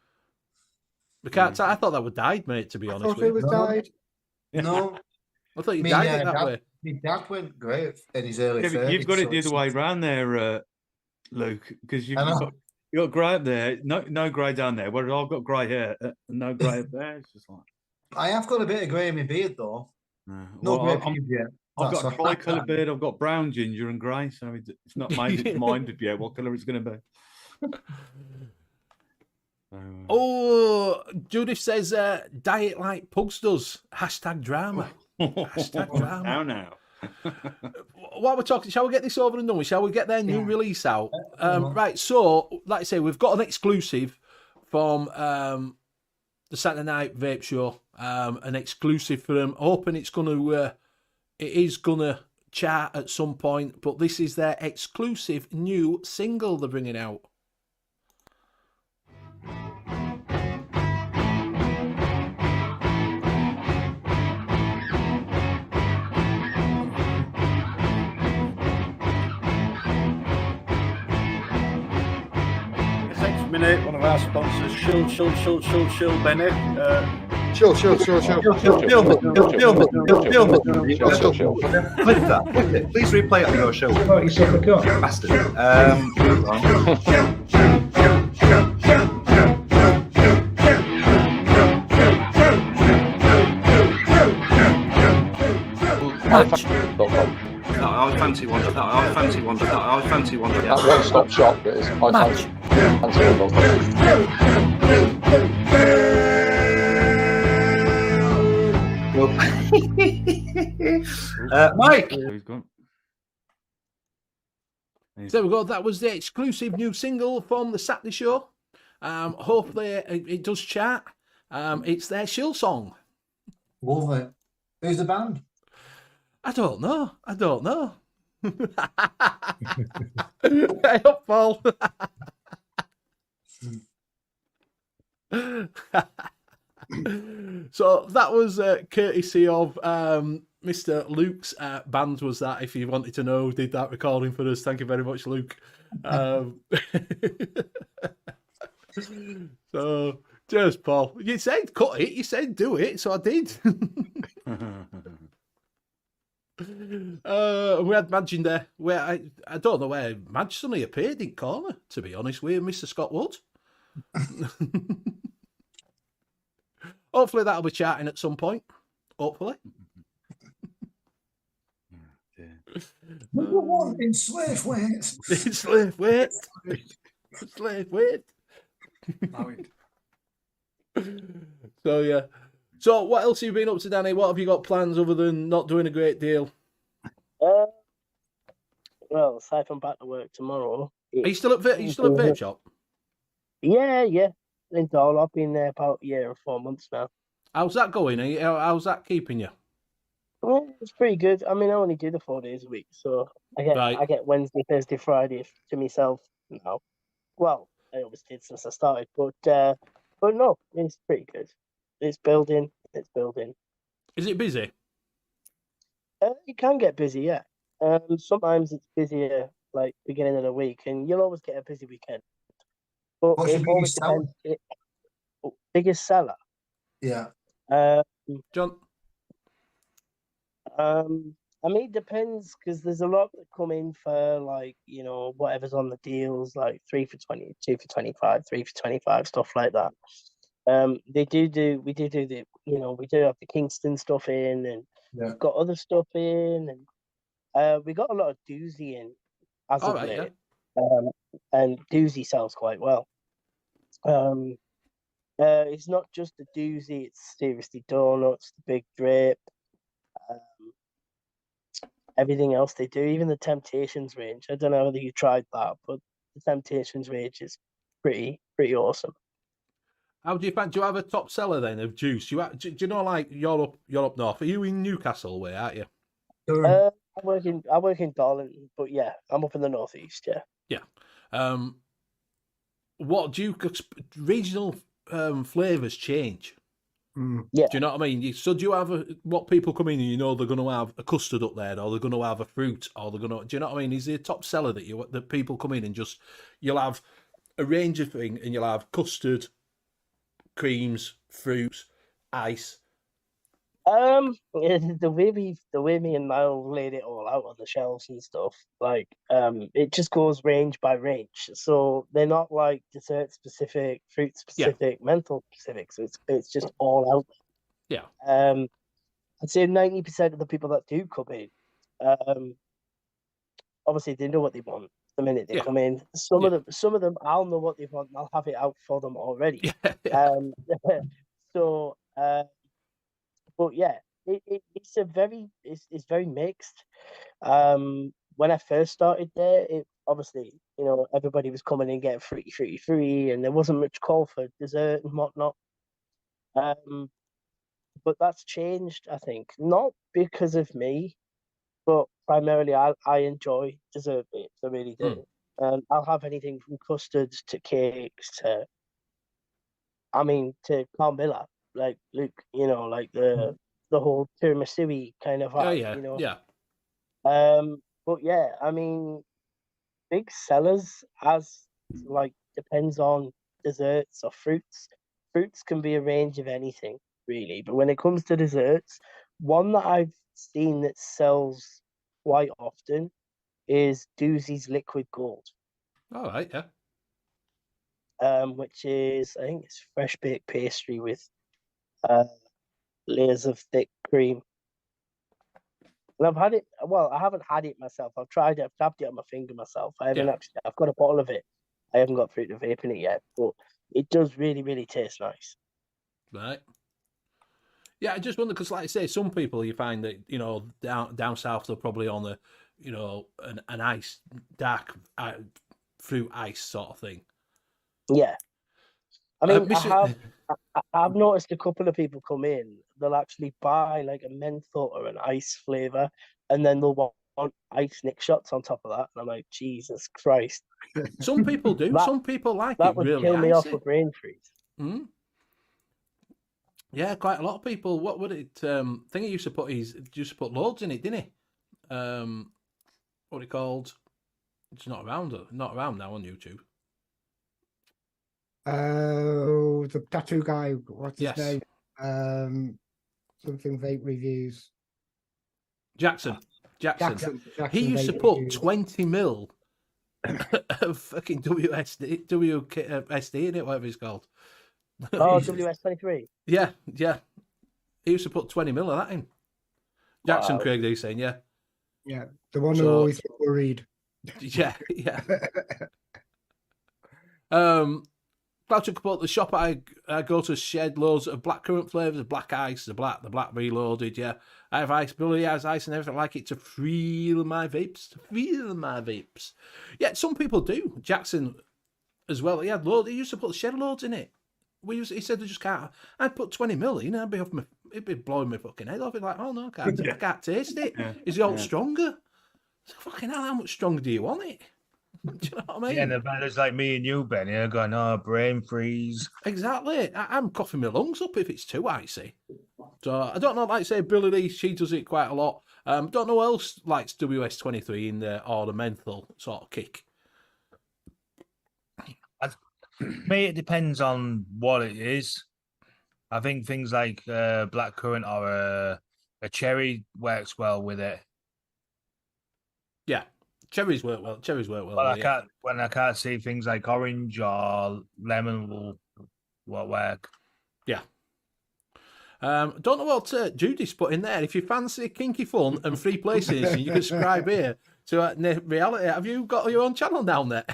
[SPEAKER 2] I thought that would died, mate. To be honest,
[SPEAKER 3] I thought it was died.
[SPEAKER 5] No,
[SPEAKER 2] I thought you died it that way.
[SPEAKER 5] My dad went grey in his early 30s.
[SPEAKER 4] You've got it the other way around there, Luke, because you've got grey up there, no grey down there. Whereas I've got grey hair, no grey up there. It's just like
[SPEAKER 5] I have got a bit of grey in my beard though. No grey pubes yet.
[SPEAKER 4] I've got a tri-colour beard. I've got brown, ginger, and grey. So it's not minded yet what colour it's going to be.
[SPEAKER 2] Oh, Judith says, diet like Pugs does. Hashtag drama. Hashtag drama.
[SPEAKER 4] Now.
[SPEAKER 2] While we're talking, shall we get this over and done with? Shall we get their new release out? Right, so, like I say, we've got an exclusive from the Saturday Night Vape Show. An exclusive for them. Hoping it is going to chart at some point, but this is their exclusive new single they're bringing out.
[SPEAKER 8] Minute, one of our sponsors, Shill, Bennett.
[SPEAKER 9] Chill.
[SPEAKER 8] Please replay it on your show. Oh, you said you bastard. I fancy one. That
[SPEAKER 9] one-stop shop is
[SPEAKER 8] Mike.
[SPEAKER 2] There we go. That was the exclusive new single from the Saturday show. Hopefully it does chart. It's their Shill song.
[SPEAKER 5] Love it. Who's the band?
[SPEAKER 2] I don't know. Hey up, Paul. So that was courtesy of Mr. Luke's band. Was that? If you wanted to know, did that recording for us? Thank you very much, Luke. So cheers, Paul. You said cut it. You said do it, so I did. We had Madge in there. Where I don't know where Madge suddenly appeared in corner. To be honest, with Mr. Scott Wood. Hopefully that'll be chatting at some point. Hopefully.
[SPEAKER 5] Number one in slave weight.
[SPEAKER 2] Slave weight. So yeah. So what else have you been up to, Danny? What have you got plans other than not doing a great deal?
[SPEAKER 7] Well, aside from back to work tomorrow.
[SPEAKER 2] Are you still at Vape Shop?
[SPEAKER 7] Yeah. In Dole, I've been there about a year and 4 months now.
[SPEAKER 2] How's that going? How's that keeping you?
[SPEAKER 7] Well, it's pretty good. I mean, I only do the 4 days a week, so I get Wednesday, Thursday, Friday to myself now. Well, I always did since I started, but no, it's pretty good. It's building.
[SPEAKER 2] Is it busy?
[SPEAKER 7] It can get busy, yeah. Sometimes it's busier, like beginning of the week, and you'll always get a busy weekend. But
[SPEAKER 5] What's your biggest seller?
[SPEAKER 7] Biggest seller?
[SPEAKER 5] Yeah.
[SPEAKER 2] John?
[SPEAKER 7] I mean, it depends, because there's a lot that come in for, like, whatever's on the deals, like 3 for 20, 2 for 25, 3 for 25, stuff like that. We do have the Kingston stuff in, and
[SPEAKER 5] Yeah.
[SPEAKER 7] We've got other stuff in, and we got a lot of doozy in as
[SPEAKER 2] All
[SPEAKER 7] of
[SPEAKER 2] right,
[SPEAKER 7] late. And doozy sells quite well. It's not just the doozy; it's seriously donuts, the big drip, um, everything else they do, even the Temptations range. I don't know whether you tried that, but the Temptations range is pretty awesome.
[SPEAKER 2] How do you find? Do you have a top seller then of juice? Do you know, like you're up north? Are you in Newcastle way, aren't you?
[SPEAKER 7] I work in Darlington, but yeah, I'm up in the northeast. Yeah.
[SPEAKER 2] Yeah. What do you regional flavors change?
[SPEAKER 7] Yeah.
[SPEAKER 2] Do you know what I mean? So do you have what people come in and you know they're going to have a custard up there, or they're going to have a fruit, or they're going to? Do you know what I mean? Is there a top seller that people come in and just you'll have a range of things, and you'll have custard, creams, fruits, ice.
[SPEAKER 7] The way me and Niall laid it all out on the shelves and stuff, like it just goes range by range. So they're not like dessert specific, fruit specific, menthol specific. So it's just all out
[SPEAKER 2] Yeah.
[SPEAKER 7] there. I'd say 90% of the people that do come in, obviously they know what they want the minute they come in. Some of them I'll know what they want and I'll have it out for them already. So but yeah, it's it's very mixed. When I first started there, it obviously, everybody was coming in getting free, and there wasn't much call for dessert and whatnot. But that's changed, I think, not because of me, but primarily I enjoy dessert vapes. I really do. I'll have anything from custards to cakes to Carmilla, like Luke, like the whole tiramisu kind of vibe, But yeah, big sellers depends on desserts or fruits. Fruits can be a range of anything, really. But when it comes to desserts, one that I've seen that sells quite often is Doozy's Liquid Gold.
[SPEAKER 2] All right, yeah.
[SPEAKER 7] Which is, I think it's fresh baked pastry with layers of thick cream. And I've had it. Well, I haven't had it myself. I've tried it. I've tapped it on my finger myself. I haven't actually. I've got a bottle of it. I haven't got through to vaping it yet, but it does really, really taste nice.
[SPEAKER 2] Right. Yeah, I just wonder because, like I say, some people you find that down south they're probably on an ice dark fruit ice sort of thing.
[SPEAKER 7] Yeah. I've noticed a couple of people come in, they'll actually buy like a menthol or an ice flavour, and then they'll want ice nick shots on top of that. And I'm like, Jesus Christ.
[SPEAKER 2] Some people do. Some people like
[SPEAKER 7] that
[SPEAKER 2] it
[SPEAKER 7] would
[SPEAKER 2] really
[SPEAKER 7] kill me
[SPEAKER 2] icy.
[SPEAKER 7] off with brain freeze.
[SPEAKER 2] Yeah, quite a lot of people. What would it? Thing he used to put loads in it, didn't he? What it called? It's not around now on YouTube.
[SPEAKER 3] Oh, the tattoo guy. What's his name? Something vape reviews.
[SPEAKER 2] Jackson. He used to put 20 mil of fucking WSD in it, whatever it's called.
[SPEAKER 7] Oh, WS23.
[SPEAKER 2] Yeah. He used to put 20 mil of that in. Jackson Craig, he's saying, yeah.
[SPEAKER 3] Yeah, the one who always worried.
[SPEAKER 2] Yeah. Cloud took about the shop I go to shed loads of blackcurrant flavours, black ice, the black reloaded, yeah. I have ice, Billy has ice and everything like it to feel my vapes. Yeah, some people do. Jackson as well. He had loads. He used to put shed loads in it. He said they just can't. I'd put 20 mil in, it'd be blowing my fucking head off. It'd be like, oh no, I can't taste it. Is it all stronger? So fucking hell, how much stronger do you want it? Do you know what I mean?
[SPEAKER 6] Yeah, and the fellas like me and you, Ben, you're going, brain freeze.
[SPEAKER 2] Exactly. I'm coughing my lungs up if it's too icy. So I don't know, like I say, Billy Lee, she does it quite a lot. Don't know who else likes WS23 in there or the menthol sort of kick.
[SPEAKER 6] Me, it depends on what it is. I think things like blackcurrant or a cherry works well with it.
[SPEAKER 2] Yeah. Cherries work well.
[SPEAKER 6] But I can't see things like orange or lemon will work.
[SPEAKER 2] Yeah. Don't know what Judy's put in there. If you fancy kinky fun and free PlayStation, you can subscribe here to Reality. Have you got your own channel down there?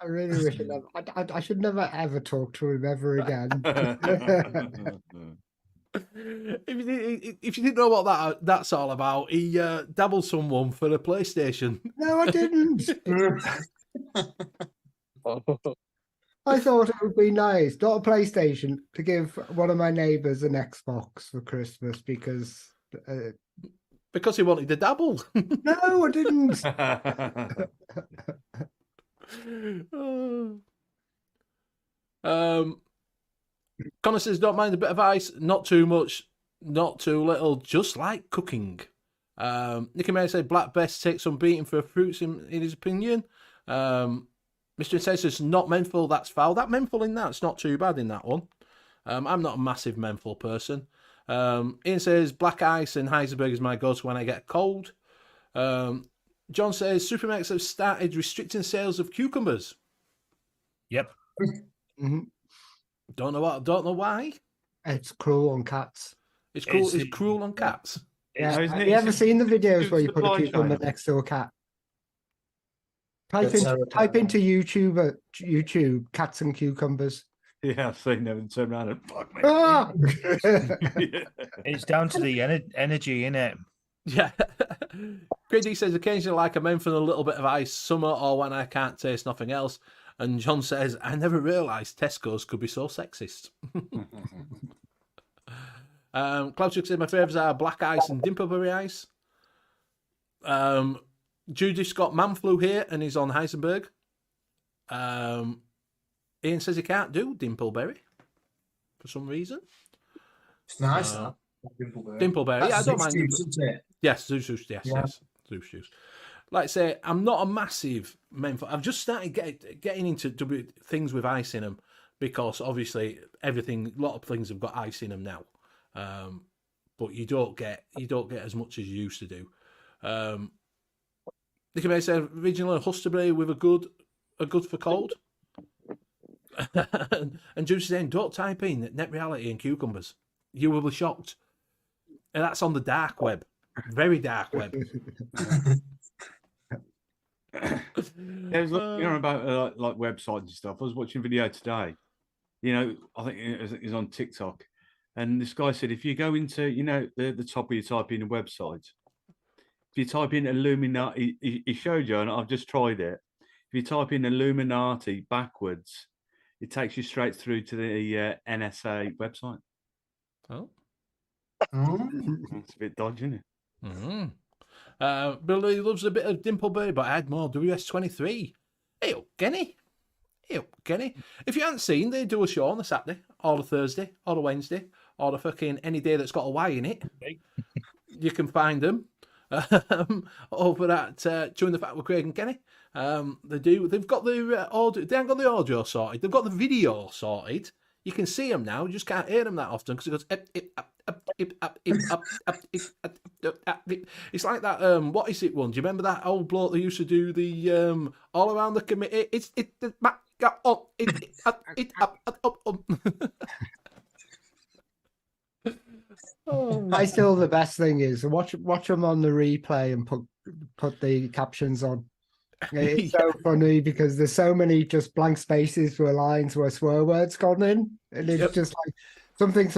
[SPEAKER 3] I really wish I should never ever talk to him ever again.
[SPEAKER 2] If you didn't know what that's all about, he dabbled someone for a PlayStation.
[SPEAKER 3] No, I didn't. I thought it would be nice, not a PlayStation, to give one of my neighbours an Xbox for Christmas because
[SPEAKER 2] he wanted to dabble.
[SPEAKER 3] No, I didn't.
[SPEAKER 2] Connor says, don't mind a bit of ice, not too much, not too little, just like cooking. Nicky May said, Black Best takes some beating for fruits in his opinion. Mr. Intense says, not menthol, that's foul. That menthol in that's not too bad in that one. I'm not a massive menthol person. Ian says, black ice and Heisenberg is my go-to when I get cold. John says, Supermax have started restricting sales of cucumbers.
[SPEAKER 6] Yep.
[SPEAKER 3] Mm-hmm.
[SPEAKER 2] Don't know why.
[SPEAKER 3] It's cruel on cats.
[SPEAKER 2] It's cruel on cats.
[SPEAKER 3] Yeah. Have you ever seen the videos where you put a cucumber next to a cat? Type into YouTube cats and cucumbers.
[SPEAKER 4] Yeah, I've seen them and turn around and fuck me.
[SPEAKER 3] Ah!
[SPEAKER 6] It's down to the energy, innit?
[SPEAKER 2] Yeah. Grady says occasionally like a menthol and a little bit of ice, summer or when I can't taste nothing else. And John says, I never realised Tesco's could be so sexist. Cloudchuck says my favourites are black ice and dimpleberry ice. Judy's got man flu here and he's on Heisenberg. Ian says he can't do dimpleberry for some reason.
[SPEAKER 5] It's nice, that.
[SPEAKER 2] Dimpleberry, yeah, I don't mind.
[SPEAKER 5] Juice, isn't it?
[SPEAKER 2] Yes, Zeus juice, yes. Zeus juice. Like I say, I'm not a massive menthol. I've just started getting into things with ice in them because obviously a lot of things have got ice in them now. But you don't get as much as you used to do. Nicky May said originally Husterberry with a good for cold. And Juice is saying, don't type in net reality and cucumbers. You will be shocked. And that's on the dark web. Very dark web.
[SPEAKER 4] Yeah, I was looking about like websites and stuff. I was watching a video today. I think it was on TikTok. And this guy said, if you go into, the top where you type in a website, if you type in Illuminati, he showed you, and I've just tried it. If you type in Illuminati backwards, it takes you straight through to the NSA website.
[SPEAKER 2] Oh.
[SPEAKER 4] It's a bit dodgy, isn't it?
[SPEAKER 2] Mm-hmm. Billy loves a bit of Dimpleberry, but I had more WS23. Hey, Kenny. If you haven't seen, they do a show on a Saturday, or a Thursday, or a Wednesday, or a fucking any day that's got a Y in it. You can find them over at Chewing the Fat with Craig and Kenny. They've got the audio. They haven't got the audio sorted. They've got the video sorted. You can see them now. You just can't hear them that often because it goes. It's like that. What is it one? Do you remember that old bloke that used to do the all around the committee?
[SPEAKER 3] I still the best thing is watch them on the replay and put the captions on. It's so funny because there's so many just blank spaces where lines where swear words gone in, and it's just like something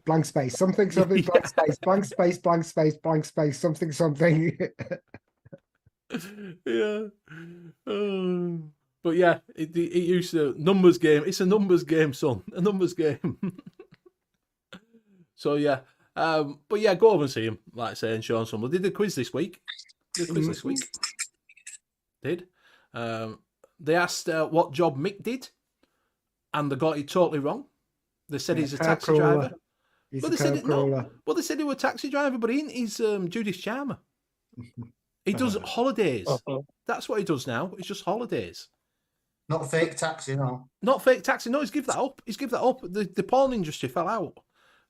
[SPEAKER 3] blank space, something blank space, blank space, blank space, blank space, something.
[SPEAKER 2] Yeah. But yeah, it used to numbers game. It's a numbers game, son. A numbers game. So yeah. But yeah, go over and see him. Like I say, and Sean Summer did the quiz this week. Did. They asked what job Mick did, and they got it totally wrong. They said he's a taxi driver.
[SPEAKER 3] He's
[SPEAKER 2] Well, they said they said he was a taxi driver, but he's Judy's charmer. He does holidays. That's what he does now. It's just holidays.
[SPEAKER 5] Not fake taxi, no.
[SPEAKER 2] Not fake taxi. No, he's give that up. The porn industry fell out.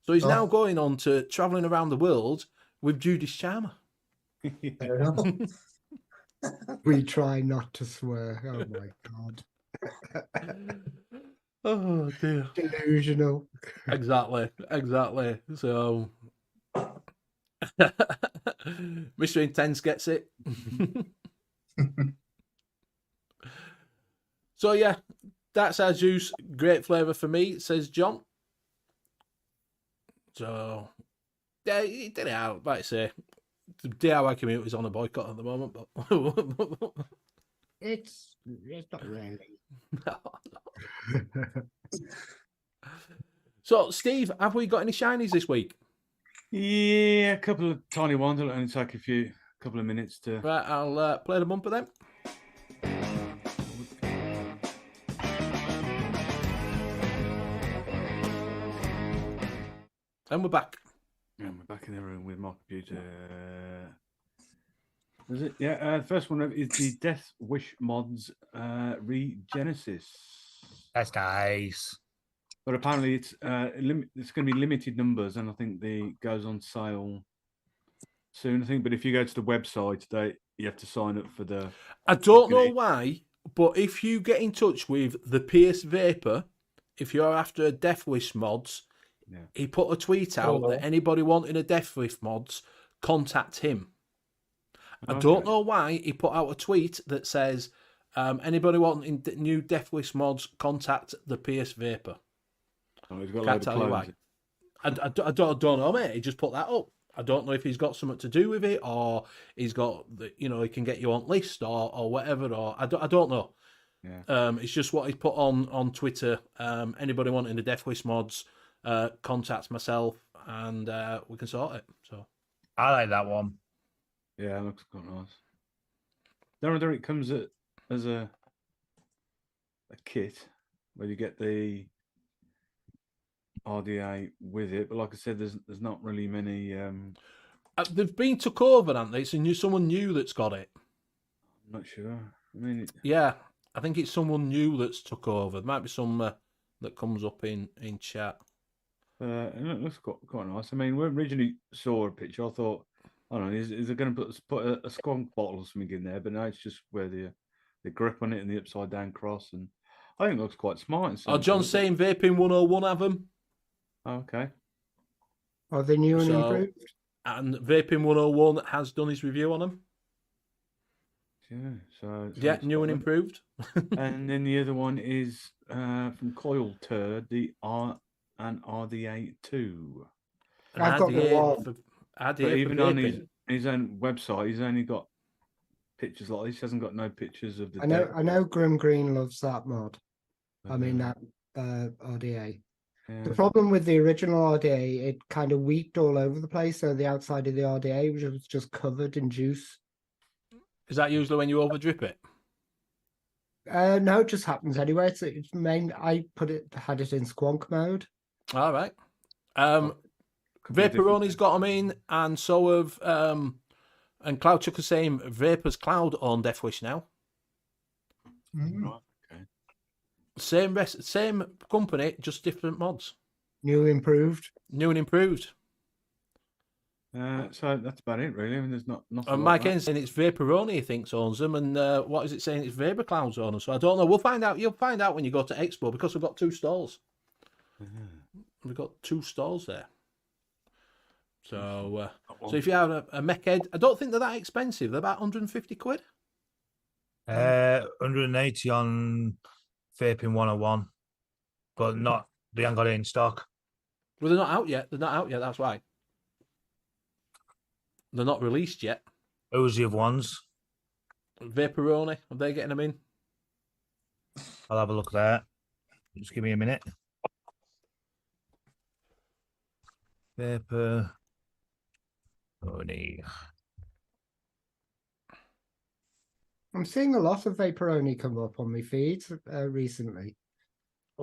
[SPEAKER 2] So he's now going on to travelling around the world with Judy's charmer.
[SPEAKER 3] We try not to swear. Oh my God.
[SPEAKER 2] Oh dear.
[SPEAKER 3] Delusional.
[SPEAKER 2] Exactly. So Mr. Intense gets it. So yeah, that's our juice. Great flavour for me, says John. So yeah, he did it out, like I say. The DIY community is on a boycott at the moment, but
[SPEAKER 3] It's not really.
[SPEAKER 2] So Steve, have we got any shinies this week?
[SPEAKER 4] Yeah, a couple of tiny ones. It'll only take couple of minutes to.
[SPEAKER 2] Right, I'll play the bumper then. And we're back.
[SPEAKER 4] And we're back in the room with my computer. Is it? Yeah. The first one is the Death Wish mods Regenesis.
[SPEAKER 6] That's nice.
[SPEAKER 4] But apparently it's going to be limited numbers, and I think the goes on sale soon. I think, but if you go to the website, you have to sign up for the.
[SPEAKER 2] I don't know why, but if you get in touch with the PS Vapor, if you're after a Death Wish mods, he put a tweet out that anybody wanting a Death Wish mods, contact him. I don't know why he put out a tweet that says anybody wanting new Death Wish mods, contact the PS Vapor.
[SPEAKER 4] Oh, he's got
[SPEAKER 2] Can't tell you why. I don't know, mate. He just put that up. I don't know if he's got something to do with it, or he's got, he can get you on list or whatever, or I don't know.
[SPEAKER 4] Yeah.
[SPEAKER 2] It's just what he put on Twitter. Anybody wanting the Death Wish mods, contact myself and we can sort it. So
[SPEAKER 6] I like that one.
[SPEAKER 4] Yeah, it looks quite nice. There it comes as a kit where you get the RDA with it, but like I said, there's not really many.
[SPEAKER 2] They've been took over, haven't they? It's someone new that's got it.
[SPEAKER 4] I'm not sure. I mean,
[SPEAKER 2] yeah, I think it's someone new that's took over. There might be some that comes up in chat.
[SPEAKER 4] And it looks quite nice. I mean, when I originally saw a picture, I thought, I don't know, is it going to put a skunk bottle or something in there? But no, it's just where the grip on it and the upside down cross, and I think it looks quite smart.
[SPEAKER 2] John's saying Vaping 101 have them.
[SPEAKER 4] Oh, okay.
[SPEAKER 3] Are they new and improved?
[SPEAKER 2] And Vaping 101 has done his review on them.
[SPEAKER 4] Yeah,
[SPEAKER 2] new and improved.
[SPEAKER 4] And then the other one is from Coil Turd, the RDA 2.
[SPEAKER 3] I've got the one.
[SPEAKER 4] But even on his own website, he's only got pictures like this. He hasn't got no pictures of the.
[SPEAKER 3] I know Grim Green loves that mod. I mean that RDA.
[SPEAKER 4] Yeah.
[SPEAKER 3] The problem with the original RDA, it kind of weaked all over the place. So the outside of the RDA was just covered in juice.
[SPEAKER 2] Is that usually when you overdrip it?
[SPEAKER 3] No, it just happens anyway. It's main. I had it in squonk mode.
[SPEAKER 2] All right. Vaporoni's got them in, and so have and Cloud Chuck is saying Vapor's Cloud on Death Wish now.
[SPEAKER 3] Mm-hmm.
[SPEAKER 4] Right.
[SPEAKER 2] Okay. Same company, just different mods.
[SPEAKER 3] New and improved.
[SPEAKER 4] So that's about it, really. I mean, there's not.
[SPEAKER 2] And Mike N saying it's Vaporoni he thinks owns them, and what is it saying? It's Vapor Clouds on them. So I don't know. We'll find out. You'll find out when you go to Expo because we've got 2 stalls. We've got 2 stalls there. So, so if you have a mech head, I don't think they're that expensive. They're about 150 quid.
[SPEAKER 6] 180 on Vaping 101, but they haven't got it in stock.
[SPEAKER 2] Well, they're not out yet. That's why. They're not released yet.
[SPEAKER 6] Who's the other ones?
[SPEAKER 2] Vaporoni. Are they getting them in?
[SPEAKER 6] I'll have a look there. Just give me a minute. Vaporoni.
[SPEAKER 3] I'm seeing a lot of Vaporoni come up on my feed recently.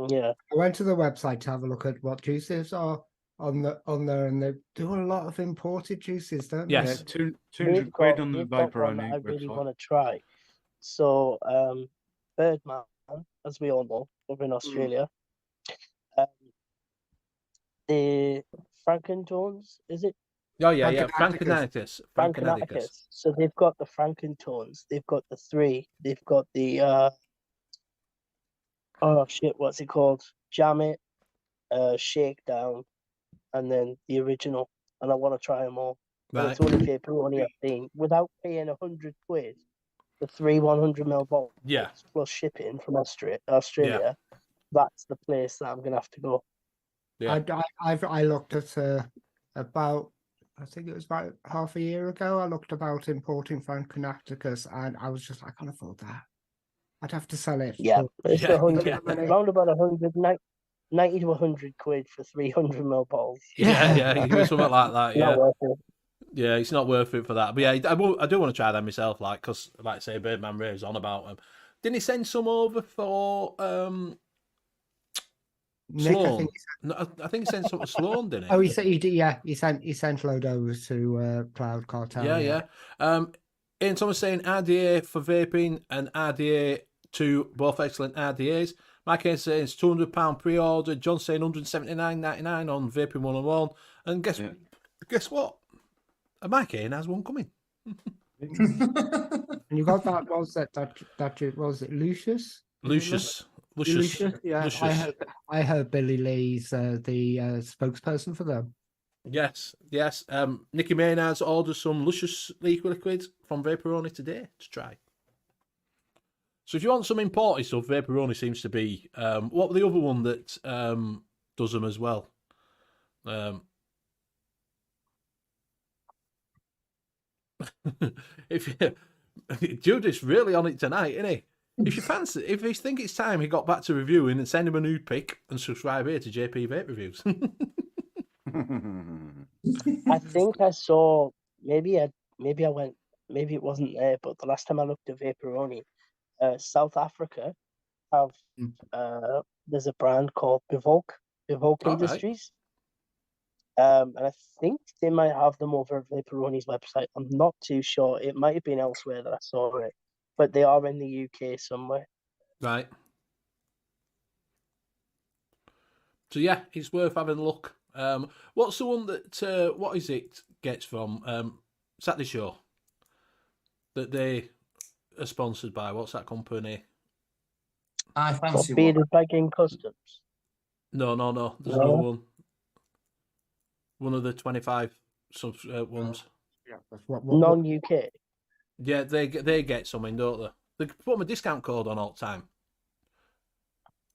[SPEAKER 7] Yeah.
[SPEAKER 3] I went to the website to have a look at what juices are on there, and they do a lot of imported juices, don't
[SPEAKER 2] yes.
[SPEAKER 3] they?
[SPEAKER 4] Yeah, 200 quid on the Vaporoni.
[SPEAKER 7] I really want to try. So, Birdman, as we all know, over in Australia, the Frankentones, is it?
[SPEAKER 2] Oh yeah, Frankenaticus.
[SPEAKER 7] So they've got the Frankentones. They've got the 3. They've got the Oh shit, what's it called? Jam It, Shakedown, and then the original. And I want to try them all. And
[SPEAKER 2] Right.
[SPEAKER 7] it's only Vaporoni I've seen without paying £100 for 3 100ml bottles
[SPEAKER 2] Yeah.
[SPEAKER 7] plus shipping from Australia. That's the place that I'm gonna have to go.
[SPEAKER 2] Yeah.
[SPEAKER 3] I looked at about, I think it was about half a year ago. I looked about importing from Connecticut, and I was just, I can't afford that. I'd have to sell it.
[SPEAKER 7] Yeah, it's
[SPEAKER 2] Yeah,
[SPEAKER 7] 100,
[SPEAKER 2] yeah.
[SPEAKER 7] round about 90 to 100 quid for 300ml bottles.
[SPEAKER 2] Yeah, you do something like that. Yeah.
[SPEAKER 7] Not worth it.
[SPEAKER 2] Yeah, it's not worth it for that. But yeah, I do want to try them myself, like, because, like I say, Birdman raves on about them. Didn't he send some over for
[SPEAKER 3] Nick,
[SPEAKER 2] Sloan? I think he sent some to Sloan, didn't he?
[SPEAKER 3] Oh, he did. Yeah, he sent load over to Cloud Cartel.
[SPEAKER 2] Yeah. Ian Thomas saying RDA for vaping and RDA to both excellent RDAs. Mike Haynes saying it's £200 pre-order. John saying $179.99 on Vaping 101. And guess what? Mike Haynes has one coming.
[SPEAKER 3] And you got that? Was that was it Lucius?
[SPEAKER 2] Lucius.
[SPEAKER 3] Yeah,
[SPEAKER 2] Lucius.
[SPEAKER 3] I heard Billy Lee's the spokesperson for them.
[SPEAKER 2] Yes. Nicky Maynard's ordered some Lucius liquids from Vaporoni today to try. So if you want some imported stuff, Vaporoni seems to be. What the other one that does them as well? Judith's really on it tonight, isn't he? If you think it's time he got back to reviewing, and send him a nude pic and subscribe here to JP Vape Reviews.
[SPEAKER 7] I think I saw, maybe I went, maybe it wasn't there, but the last time I looked at Vaporoni, South Africa have, there's a brand called Bivolk Industries. And I think they might have them over at Vaporoni's website. I'm not too sure. It might have been elsewhere that I saw it, but they are in the UK somewhere.
[SPEAKER 2] Right. So yeah, it's worth having a look. What's the one that what is it gets from Saturday Show that they are sponsored by? What's that company?
[SPEAKER 5] I fancy
[SPEAKER 7] Bearded Bagging Customs.
[SPEAKER 2] No. There's another one. One of the 25 ones.
[SPEAKER 3] Yeah, that's what
[SPEAKER 7] non-UK.
[SPEAKER 2] Yeah, they get something, don't they? They put them a discount code on all the time.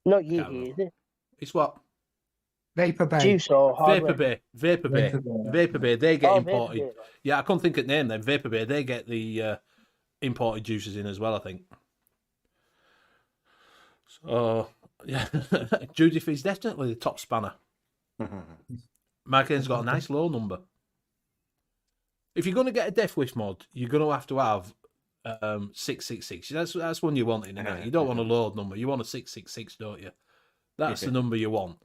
[SPEAKER 7] Not Yeezy, is it?
[SPEAKER 2] It's what?
[SPEAKER 3] Vapor Bay.
[SPEAKER 7] Juice or hardware?
[SPEAKER 2] Vapor Bay. They get imported.
[SPEAKER 7] Vapor Bay, right.
[SPEAKER 2] Yeah, I couldn't think of the name then. Vapor Bay. They get the imported juices in as well, I think. So yeah, Judith is definitely the top spanner. Mike Haynes got a nice low number. If you're going to get a Death Wish mod, you're going to have 666. That's one you want in a night. You don't want a load number. You want a 666, don't you? That's the number you want.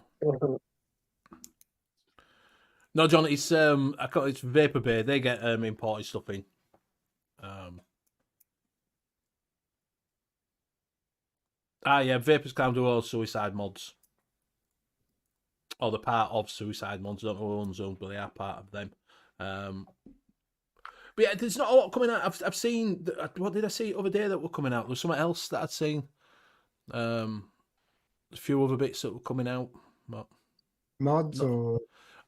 [SPEAKER 2] No, John, it's it's Vapor Bay. They get imported stuff in. Vapors can do all suicide mods. Or the part of suicide mods. I don't know who owns them, but they are part of them. But yeah, there's not a lot coming out. I've seen. What did I see the other day that were coming out? There was something else that I'd seen. A few other bits that were coming out. But
[SPEAKER 3] mods or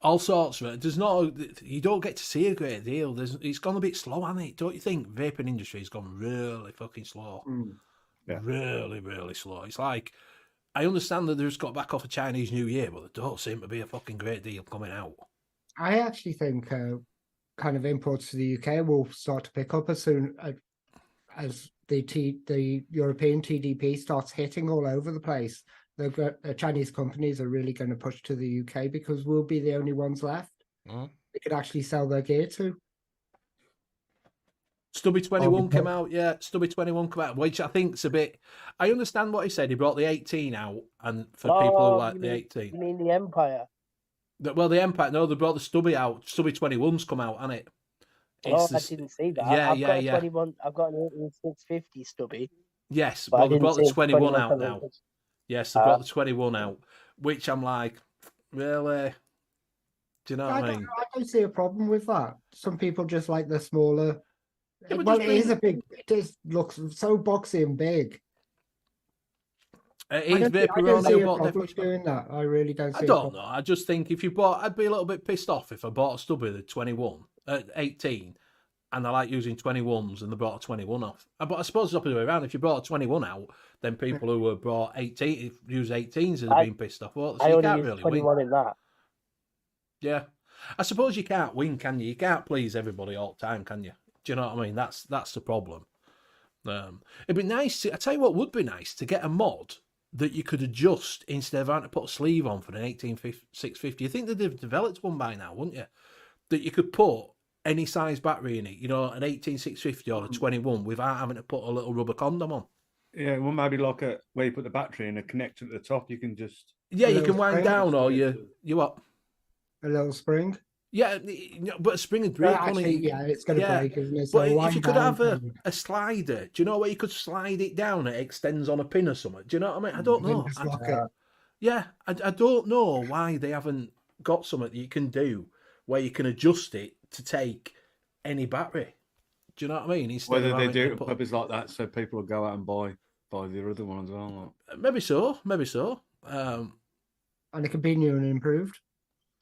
[SPEAKER 2] all sorts of it. There's not. You don't get to see a great deal. It's gone a bit slow, hasn't it? Don't you think? Vaping industry has gone really fucking slow.
[SPEAKER 4] Yeah.
[SPEAKER 2] Really, really slow. It's like, I understand that they've just got back off a Chinese New Year, but there don't seem to be a fucking great deal coming out.
[SPEAKER 3] I actually think kind of imports to the UK will start to pick up as soon as the European TDP starts hitting all over the place. The Chinese companies are really going to push to the UK because we'll be the only ones left they could actually sell their gear to.
[SPEAKER 2] Stubby 21 came out, yeah. Stubby 21 came out, which I think's a bit. I understand what he said. He brought the 18 out, and for people who like the 18.
[SPEAKER 7] You mean the Empire?
[SPEAKER 2] Well, the Empire. No, they brought the Stubby out. Stubby 21's come out, hasn't it?
[SPEAKER 7] I didn't see that.
[SPEAKER 2] Yeah,
[SPEAKER 7] I've got a
[SPEAKER 2] 21.
[SPEAKER 7] I've got an 18650 Stubby.
[SPEAKER 2] Yes, well, they brought the 21 out now. Yes, they brought the 21 out, which I'm like, really? Do you know what I mean?
[SPEAKER 3] I don't see a problem with that. Some people just like the smaller.
[SPEAKER 2] Yeah,
[SPEAKER 3] well, it is a big. It looks so boxy and big. I
[SPEAKER 2] Is
[SPEAKER 3] don't
[SPEAKER 2] Vaporoni
[SPEAKER 3] see
[SPEAKER 2] a
[SPEAKER 3] a
[SPEAKER 2] bot
[SPEAKER 3] problem
[SPEAKER 2] definitely?
[SPEAKER 3] doing that. I really don't see
[SPEAKER 2] I
[SPEAKER 3] a
[SPEAKER 2] don't
[SPEAKER 3] problem.
[SPEAKER 2] know. I just think if you bought, I'd be a little bit pissed off if I bought a stubby at 21, 18, and I like using 21s and they brought a 21 off. But I suppose it's the other way around. If you brought a 21 out, then people who were brought 18, use 18s, would have been pissed off. Well, so
[SPEAKER 7] I
[SPEAKER 2] you
[SPEAKER 7] only
[SPEAKER 2] can't
[SPEAKER 7] use
[SPEAKER 2] really
[SPEAKER 7] 21
[SPEAKER 2] win.
[SPEAKER 7] in that.
[SPEAKER 2] Yeah. I suppose you can't win, can you? You can't please everybody all the time, can you? Do you know what I mean? That's the problem. It'd be nice I tell you what would be nice, to get a mod that you could adjust instead of having to put a sleeve on for an 18650. You think they'd have developed one by now, wouldn't you? That you could put any size battery in it, an 18650 or a 21 without having to put a little rubber condom on.
[SPEAKER 4] Yeah, well, maybe like where you put the battery in a connector at the top, you can just.
[SPEAKER 2] Yeah,
[SPEAKER 3] A
[SPEAKER 2] you can
[SPEAKER 3] little
[SPEAKER 2] wind
[SPEAKER 3] spring?
[SPEAKER 2] down or you what?
[SPEAKER 3] A little spring.
[SPEAKER 2] Yeah, but a spring would break, wouldn't
[SPEAKER 3] Actually,
[SPEAKER 2] it?
[SPEAKER 3] yeah, it's going to
[SPEAKER 2] Yeah.
[SPEAKER 3] break, isn't it?
[SPEAKER 2] But if
[SPEAKER 3] wind
[SPEAKER 2] you could
[SPEAKER 3] down
[SPEAKER 2] have
[SPEAKER 3] and
[SPEAKER 2] a slider, do you know where you could slide it down? It extends on a pin or something. Do you know what I mean? I don't
[SPEAKER 3] then
[SPEAKER 2] know.
[SPEAKER 3] just lock it.
[SPEAKER 2] Yeah, I don't know why they haven't got something that you can do where you can adjust it to take any battery. Do you know what I mean? Instead
[SPEAKER 4] Whether
[SPEAKER 2] of
[SPEAKER 4] they
[SPEAKER 2] having
[SPEAKER 4] do
[SPEAKER 2] to
[SPEAKER 4] it
[SPEAKER 2] put-
[SPEAKER 4] purpose like that, so people will go out and buy the other one as well.
[SPEAKER 2] Maybe so.
[SPEAKER 3] And it can be new and improved.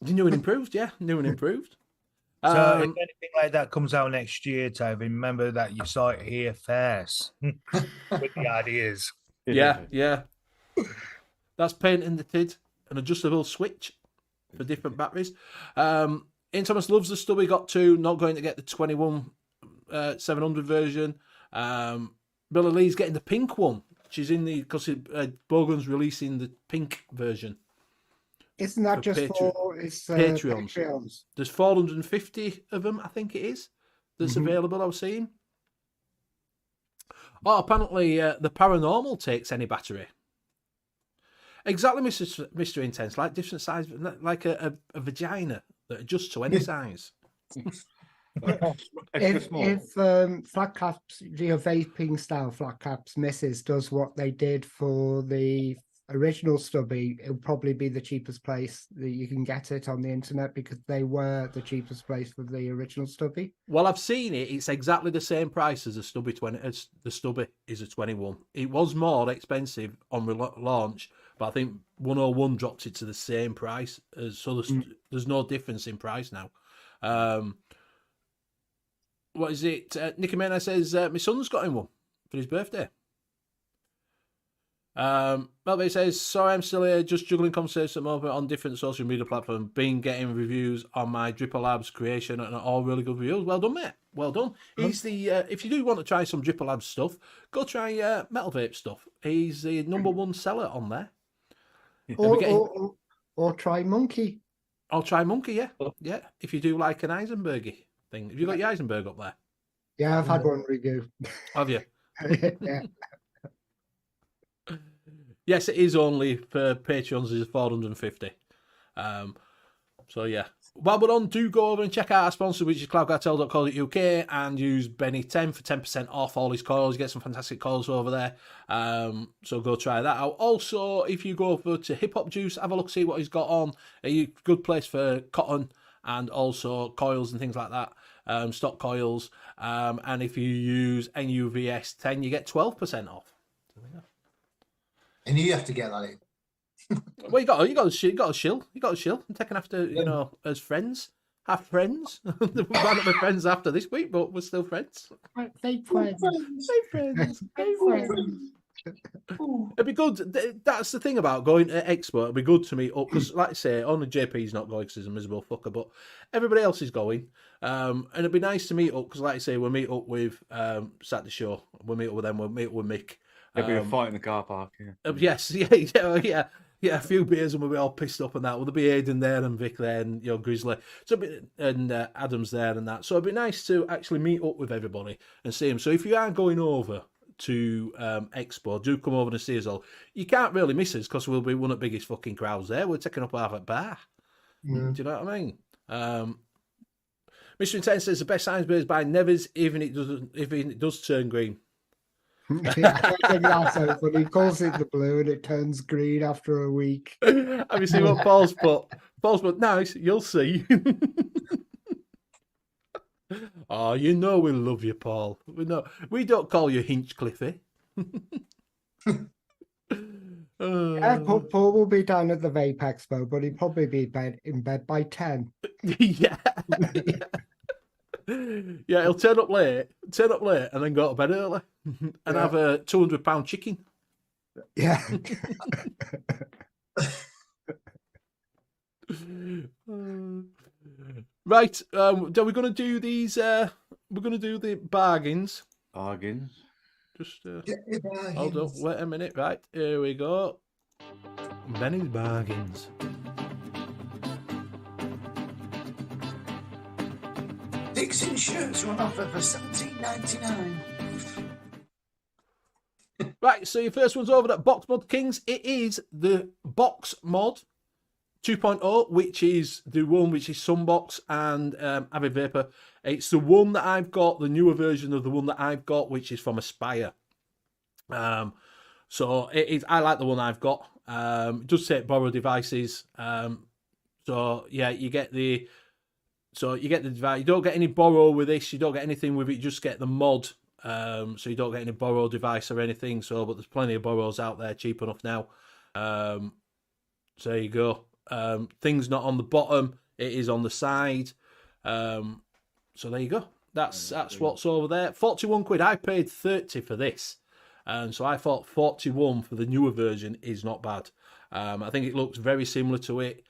[SPEAKER 2] New and improved, yeah. New and improved.
[SPEAKER 6] So if anything like that comes out next year, Tove, remember that you saw it here first with the ideas.
[SPEAKER 2] Yeah. That's painting the tid, an adjustable switch for different batteries. Ian Thomas loves the stubby, got two, not going to get the 21 700 version. Billy Lee's getting the pink one. She's in because Bogan's releasing the pink version.
[SPEAKER 3] Isn't that just for
[SPEAKER 2] Patreons?
[SPEAKER 3] Patreons?
[SPEAKER 2] There's 450 of them, I think it is, that's available, I was seeing. Oh, apparently the Paranormal takes any battery. Exactly, Mr. Intense, like different size, like a vagina that adjusts to any size.
[SPEAKER 3] If flat caps, vaping style flat caps misses does what they did for the original stubby, it'll probably be the cheapest place that you can get it on the internet because they were the cheapest place for the original stubby.
[SPEAKER 2] Well, I've seen it. It's exactly the same price as a stubby 20. As the stubby is a 21. It was more expensive on launch, but I think 101 dropped it to the same price. So there's no difference in price now. What is it? Nicky Mena says my son's got him one for his birthday. Melby says, sorry, I'm still here, just juggling conversations at the moment on different social media platforms. Been getting reviews on my Dripper Labs creation and all really good reviews. Well done, mate. Well done. He's the if you do want to try some Dripper Labs stuff, go try Metal Vape stuff. He's the #1 seller on there.
[SPEAKER 3] Or try Monkey.
[SPEAKER 2] I'll try Monkey, yeah. Yeah. If you do like an Eisenberg thing. Have you got your Eisenberg up there?
[SPEAKER 3] Yeah, I've had one review.
[SPEAKER 2] Have you?
[SPEAKER 3] Yeah.
[SPEAKER 2] Yes, it is only for Patreons is 450. So yeah. While we're on, do go over and check out our sponsor, which is cloudcartel.co.uk, and use Benny10 for 10% off all his coils. You get some fantastic coils over there. So go try that out. Also, if you go over to Hip Hop Juice, have a look, see what he's got on. A good place for cotton and also coils and things like that. Stock coils. And if you use NUVS10, you get 12% off.
[SPEAKER 5] And you have to get that in.
[SPEAKER 2] Well, you got to shill. I'm taking after, as friends. Have friends. We might not be friends after this week, but we're still friends.
[SPEAKER 3] Fake friends.
[SPEAKER 2] It'd be good. That's the thing about going to Expo. It'd be good to meet up because, like I say, only JP's not going because he's a miserable fucker, but everybody else is going. And it'd be nice to meet up because, like I say, we'll meet up with Saturday Show. We'll meet up with them. We'll meet up with Mick.
[SPEAKER 4] There'll be a fight in the car park. Yeah.
[SPEAKER 2] Yes, yeah. A few beers and we'll be all pissed up and that. Well, there'll be Aiden there and Vic there and Grizzly, and Adam's there and that. So it'd be nice to actually meet up with everybody and see them. So if you are going over to Expo, do come over and see us all. You can't really miss us because we'll be one of the biggest fucking crowds there. We're taking up half a bar. Do you know what I mean? Mr. Intense says the best science beer is by Nevers, even it does turn green.
[SPEAKER 3] Yeah, that's so funny. He calls it the blue and it turns green after a week.
[SPEAKER 2] Have you seen what Paul's put? Paul's put, nice, you'll see. Oh, we love you, Paul. We don't call you Hinchcliffey.
[SPEAKER 3] Yeah, Paul will be down at the Vape Expo, but he'll probably be in bed by 10.
[SPEAKER 2] Yeah. Yeah, he'll turn up late, and then go to bed early and have a £200 chicken.
[SPEAKER 3] Yeah.
[SPEAKER 2] Right, are we going to do these? We're going to do the bargains.
[SPEAKER 4] Bargains.
[SPEAKER 2] Just
[SPEAKER 5] Get your
[SPEAKER 2] hold up,
[SPEAKER 5] bargains.
[SPEAKER 2] wait a minute. Right, here we go. Benny's bargains.
[SPEAKER 5] Dixon shirts are on offer for $17.99.
[SPEAKER 2] Right, so your first one's over at Box Mod Kings. It is the Box Mod 2.0, which is the one which is Sunbox and Avid Vapor. It's the one that I've got, the newer version of the one that I've got, which is from Aspire. So it is. I like the one I've got. It does say borrow devices. So yeah, you get the device. You don't get any borrow with this. You don't get anything with it. You just get the mod. So you don't get any borrow device or anything. So, but there's plenty of borrows out there, cheap enough now. So there you go. Things not on the bottom. It is on the side. So there you go. That's what's over there. 41 quid. I paid 30 for this. And so I thought 41 for the newer version is not bad. I think it looks very similar to it.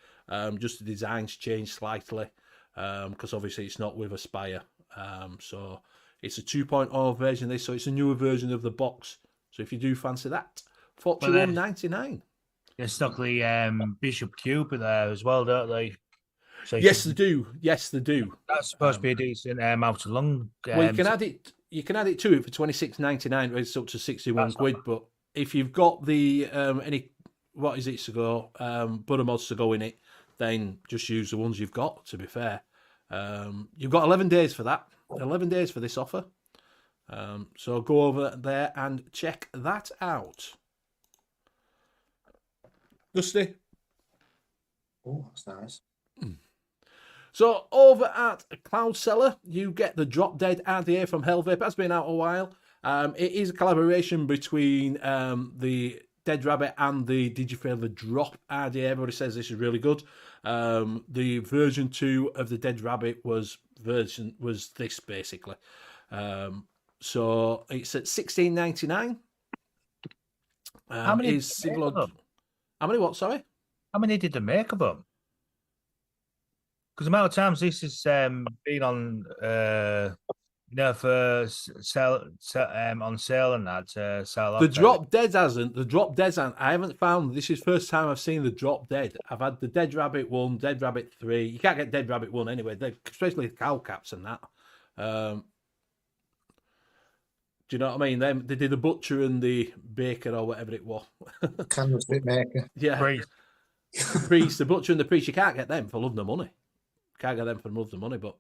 [SPEAKER 2] Just the design's changed slightly. Because obviously it's not with Aspire. So it's a 2.0 version of this. So it's a newer version of the box. So if you do fancy that, $41.99.
[SPEAKER 6] They stock the Bishop Cube there as well, don't they? So
[SPEAKER 2] Yes, they do. Yes, they do.
[SPEAKER 6] That's supposed to be a decent out to lung.
[SPEAKER 2] Well, you can add it. You can add it to it for $26.99. It's up to 61 quid. But if you've got the any what is it to go butter mods to go in it, then just use the ones you've got. To be fair, you've got 11 days for that. 11 days for this offer. So go over there and check that out. Dusty.
[SPEAKER 5] Oh, that's nice.
[SPEAKER 2] So over at Cloud Cellar, you get the Drop Dead RDA from Hell Vape. That's been out a while. It is a collaboration between the Dead Rabbit and the Did You Feel the Drop RDA. Everybody says this is really good. The version 2 of the Dead Rabbit was this basically. So it's at $16.99.
[SPEAKER 6] How many?
[SPEAKER 2] How many what? Sorry.
[SPEAKER 6] How many did they make of them? Because the amount of times this has been on, for sale on sale and that. Sale
[SPEAKER 2] the Drop Dead hasn't. The Drop Dead hasn't. I haven't found. This is the first time I've seen the Drop Dead. I've had the Dead Rabbit 1, Dead Rabbit 3. You can't get Dead Rabbit 1 anyway, especially the cow caps and that. Do you know what I mean? They did the butcher and the baker or whatever it was.
[SPEAKER 5] Candlestick maker.
[SPEAKER 2] Yeah. Priest, the butcher and the priest. You can't get them for love nor money. Can't get them for love nor money. But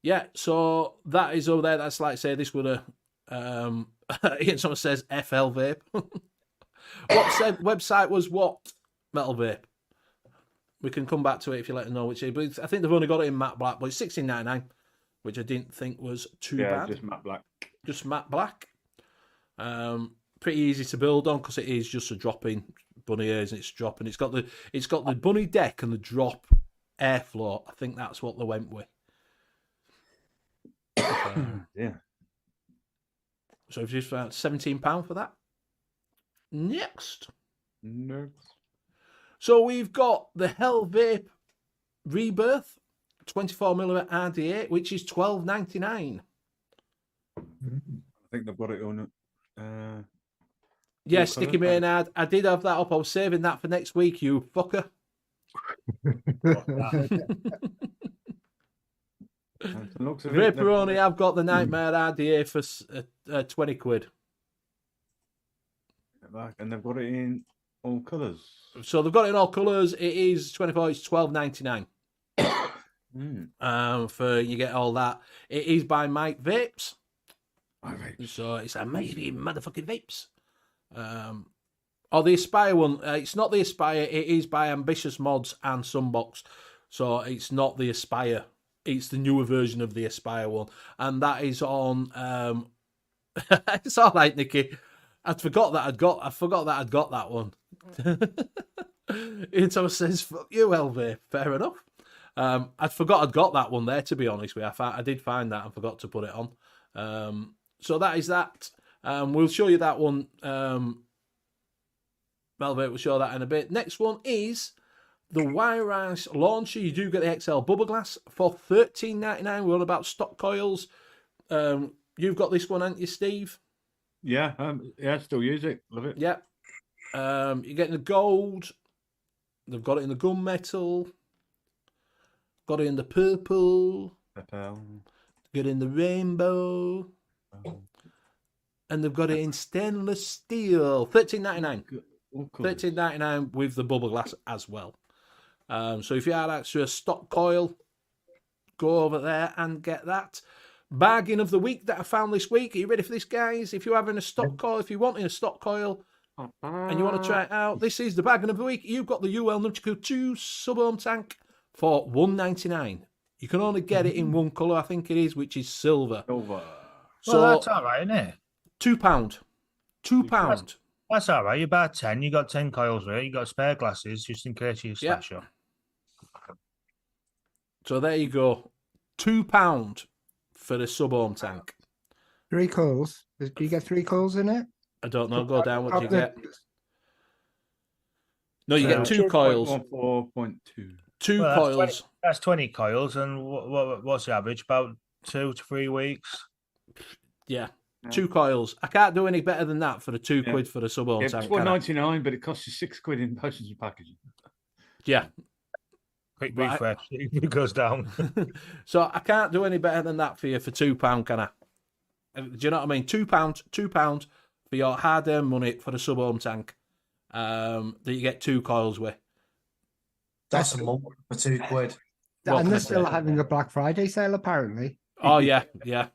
[SPEAKER 2] yeah, so that is over there. That's like say this would have. Someone says FL Vape. Website was what? Metal Vape. We can come back to it if you let us know which. But I think they've only got it in matte black, but it's $16.99, which I didn't think was too bad.
[SPEAKER 4] Just matte black.
[SPEAKER 2] Just matte black. Pretty easy to build on because it is just a drop-in bunny ears and it's dropping. It's got the bunny deck and the drop airflow. I think that's what they went with.
[SPEAKER 4] Yeah.
[SPEAKER 2] So if you just found £17 for that. Next. So we've got the Hell Vape Rebirth 24mm RDA, which is $12.99.
[SPEAKER 4] I think they've got it on.
[SPEAKER 2] Yes, Nicky Maynard. I did have that up. I was saving that for next week, you fucker. Vaporoni, I've got the Nightmare RDA for 20 quid.
[SPEAKER 4] And they've got it in all colours.
[SPEAKER 2] So they've got it in all colours. It is 24. It's $12.99. For you get all that. It is by Mike Vapes. So it's amazing motherfucking vapes. Or the Aspire one. It's not the Aspire. It is by Ambitious Mods and Sunbox. So it's not the Aspire. It's the newer version of the Aspire one, and that is on. It's all right, Nicky. I forgot that I'd got that one. Ian Thomas says, "Fuck you, LV." Fair enough. I forgot I'd got that one there, to be honest with you. I did find that and forgot to put it on. So that is that. We'll show you that one. Velvet will show that in a bit. Next one is the Wire Ice Launcher. You do get the XL bubble glass for $13.99. We're on about stock coils. You've got this one, haven't you, Steve?
[SPEAKER 4] Yeah, still use it. Love it.
[SPEAKER 2] Yeah. You're getting the gold. They've got it in the gunmetal. Got it in the purple. Got it in the rainbow. And they've got it in stainless steel. $13.99. $13.99 with the bubble glass as well. So if you are actually a stock coil, go over there and get that. Bargain of the week that I found this week. Are you ready for this, guys? If you're having a stock coil, if you're wanting a stock coil and you want to try it out, this is the bargain of the week. You've got the UL Nunchaku 2 sub-ohm tank for $1.99. You can only get it in one colour, I think it is, which is silver. So
[SPEAKER 6] Well, that's all right, isn't it?
[SPEAKER 2] £2. £2.
[SPEAKER 6] That's all right. You buy 10, you got 10 coils with it, you got spare glasses just in case you slash up.
[SPEAKER 2] So there you go. £2 for the sub-ohm tank.
[SPEAKER 3] 3 coils. Do you get 3 coils in it?
[SPEAKER 2] I don't know. Go down. What do you get? No, you get 2 coils.
[SPEAKER 4] 4.2.
[SPEAKER 2] 2
[SPEAKER 6] Well,
[SPEAKER 2] coils.
[SPEAKER 6] That's 20 coils, and what's the average? About 2 to 3 weeks.
[SPEAKER 2] Yeah. 2 coils. I can't do any better than that for the £2 for the sub-ohm
[SPEAKER 4] Yeah,
[SPEAKER 2] tank.
[SPEAKER 4] it's $1.99, but it costs you £6 in postage and packaging.
[SPEAKER 2] Yeah.
[SPEAKER 6] Quick refresh. It goes down.
[SPEAKER 2] So I can't do any better than that for you for £2, can I? Do you know what I mean? £2 for your hard-earned money for the sub-ohm tank that you get 2 coils with.
[SPEAKER 5] That's a month for £2.
[SPEAKER 2] What
[SPEAKER 3] And
[SPEAKER 2] can I
[SPEAKER 3] they're still
[SPEAKER 2] say?
[SPEAKER 3] having a Black Friday sale, apparently.
[SPEAKER 2] Oh, yeah. Yeah.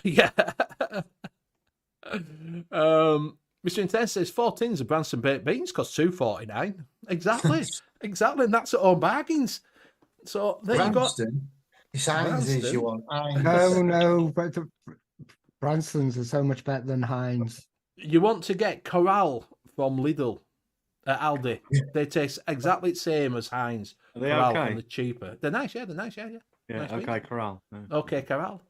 [SPEAKER 2] Yeah. Mr. Intense says 4 tins of Branston baked beans cost $2.49. Exactly. Exactly. And that's at all bargains. So there
[SPEAKER 5] Branston? It's Heinz
[SPEAKER 2] Branston?
[SPEAKER 5] you want.
[SPEAKER 3] No, but the Branston's are so much better than Heinz.
[SPEAKER 2] you want to get Corral from Lidl at Aldi. They taste exactly the same as Heinz.
[SPEAKER 4] Are they
[SPEAKER 2] Corral,
[SPEAKER 4] okay?
[SPEAKER 2] and they're cheaper. They're nice, yeah. Nice
[SPEAKER 4] okay,
[SPEAKER 2] beans.
[SPEAKER 4] Corral. Yeah.
[SPEAKER 2] Okay, Corral.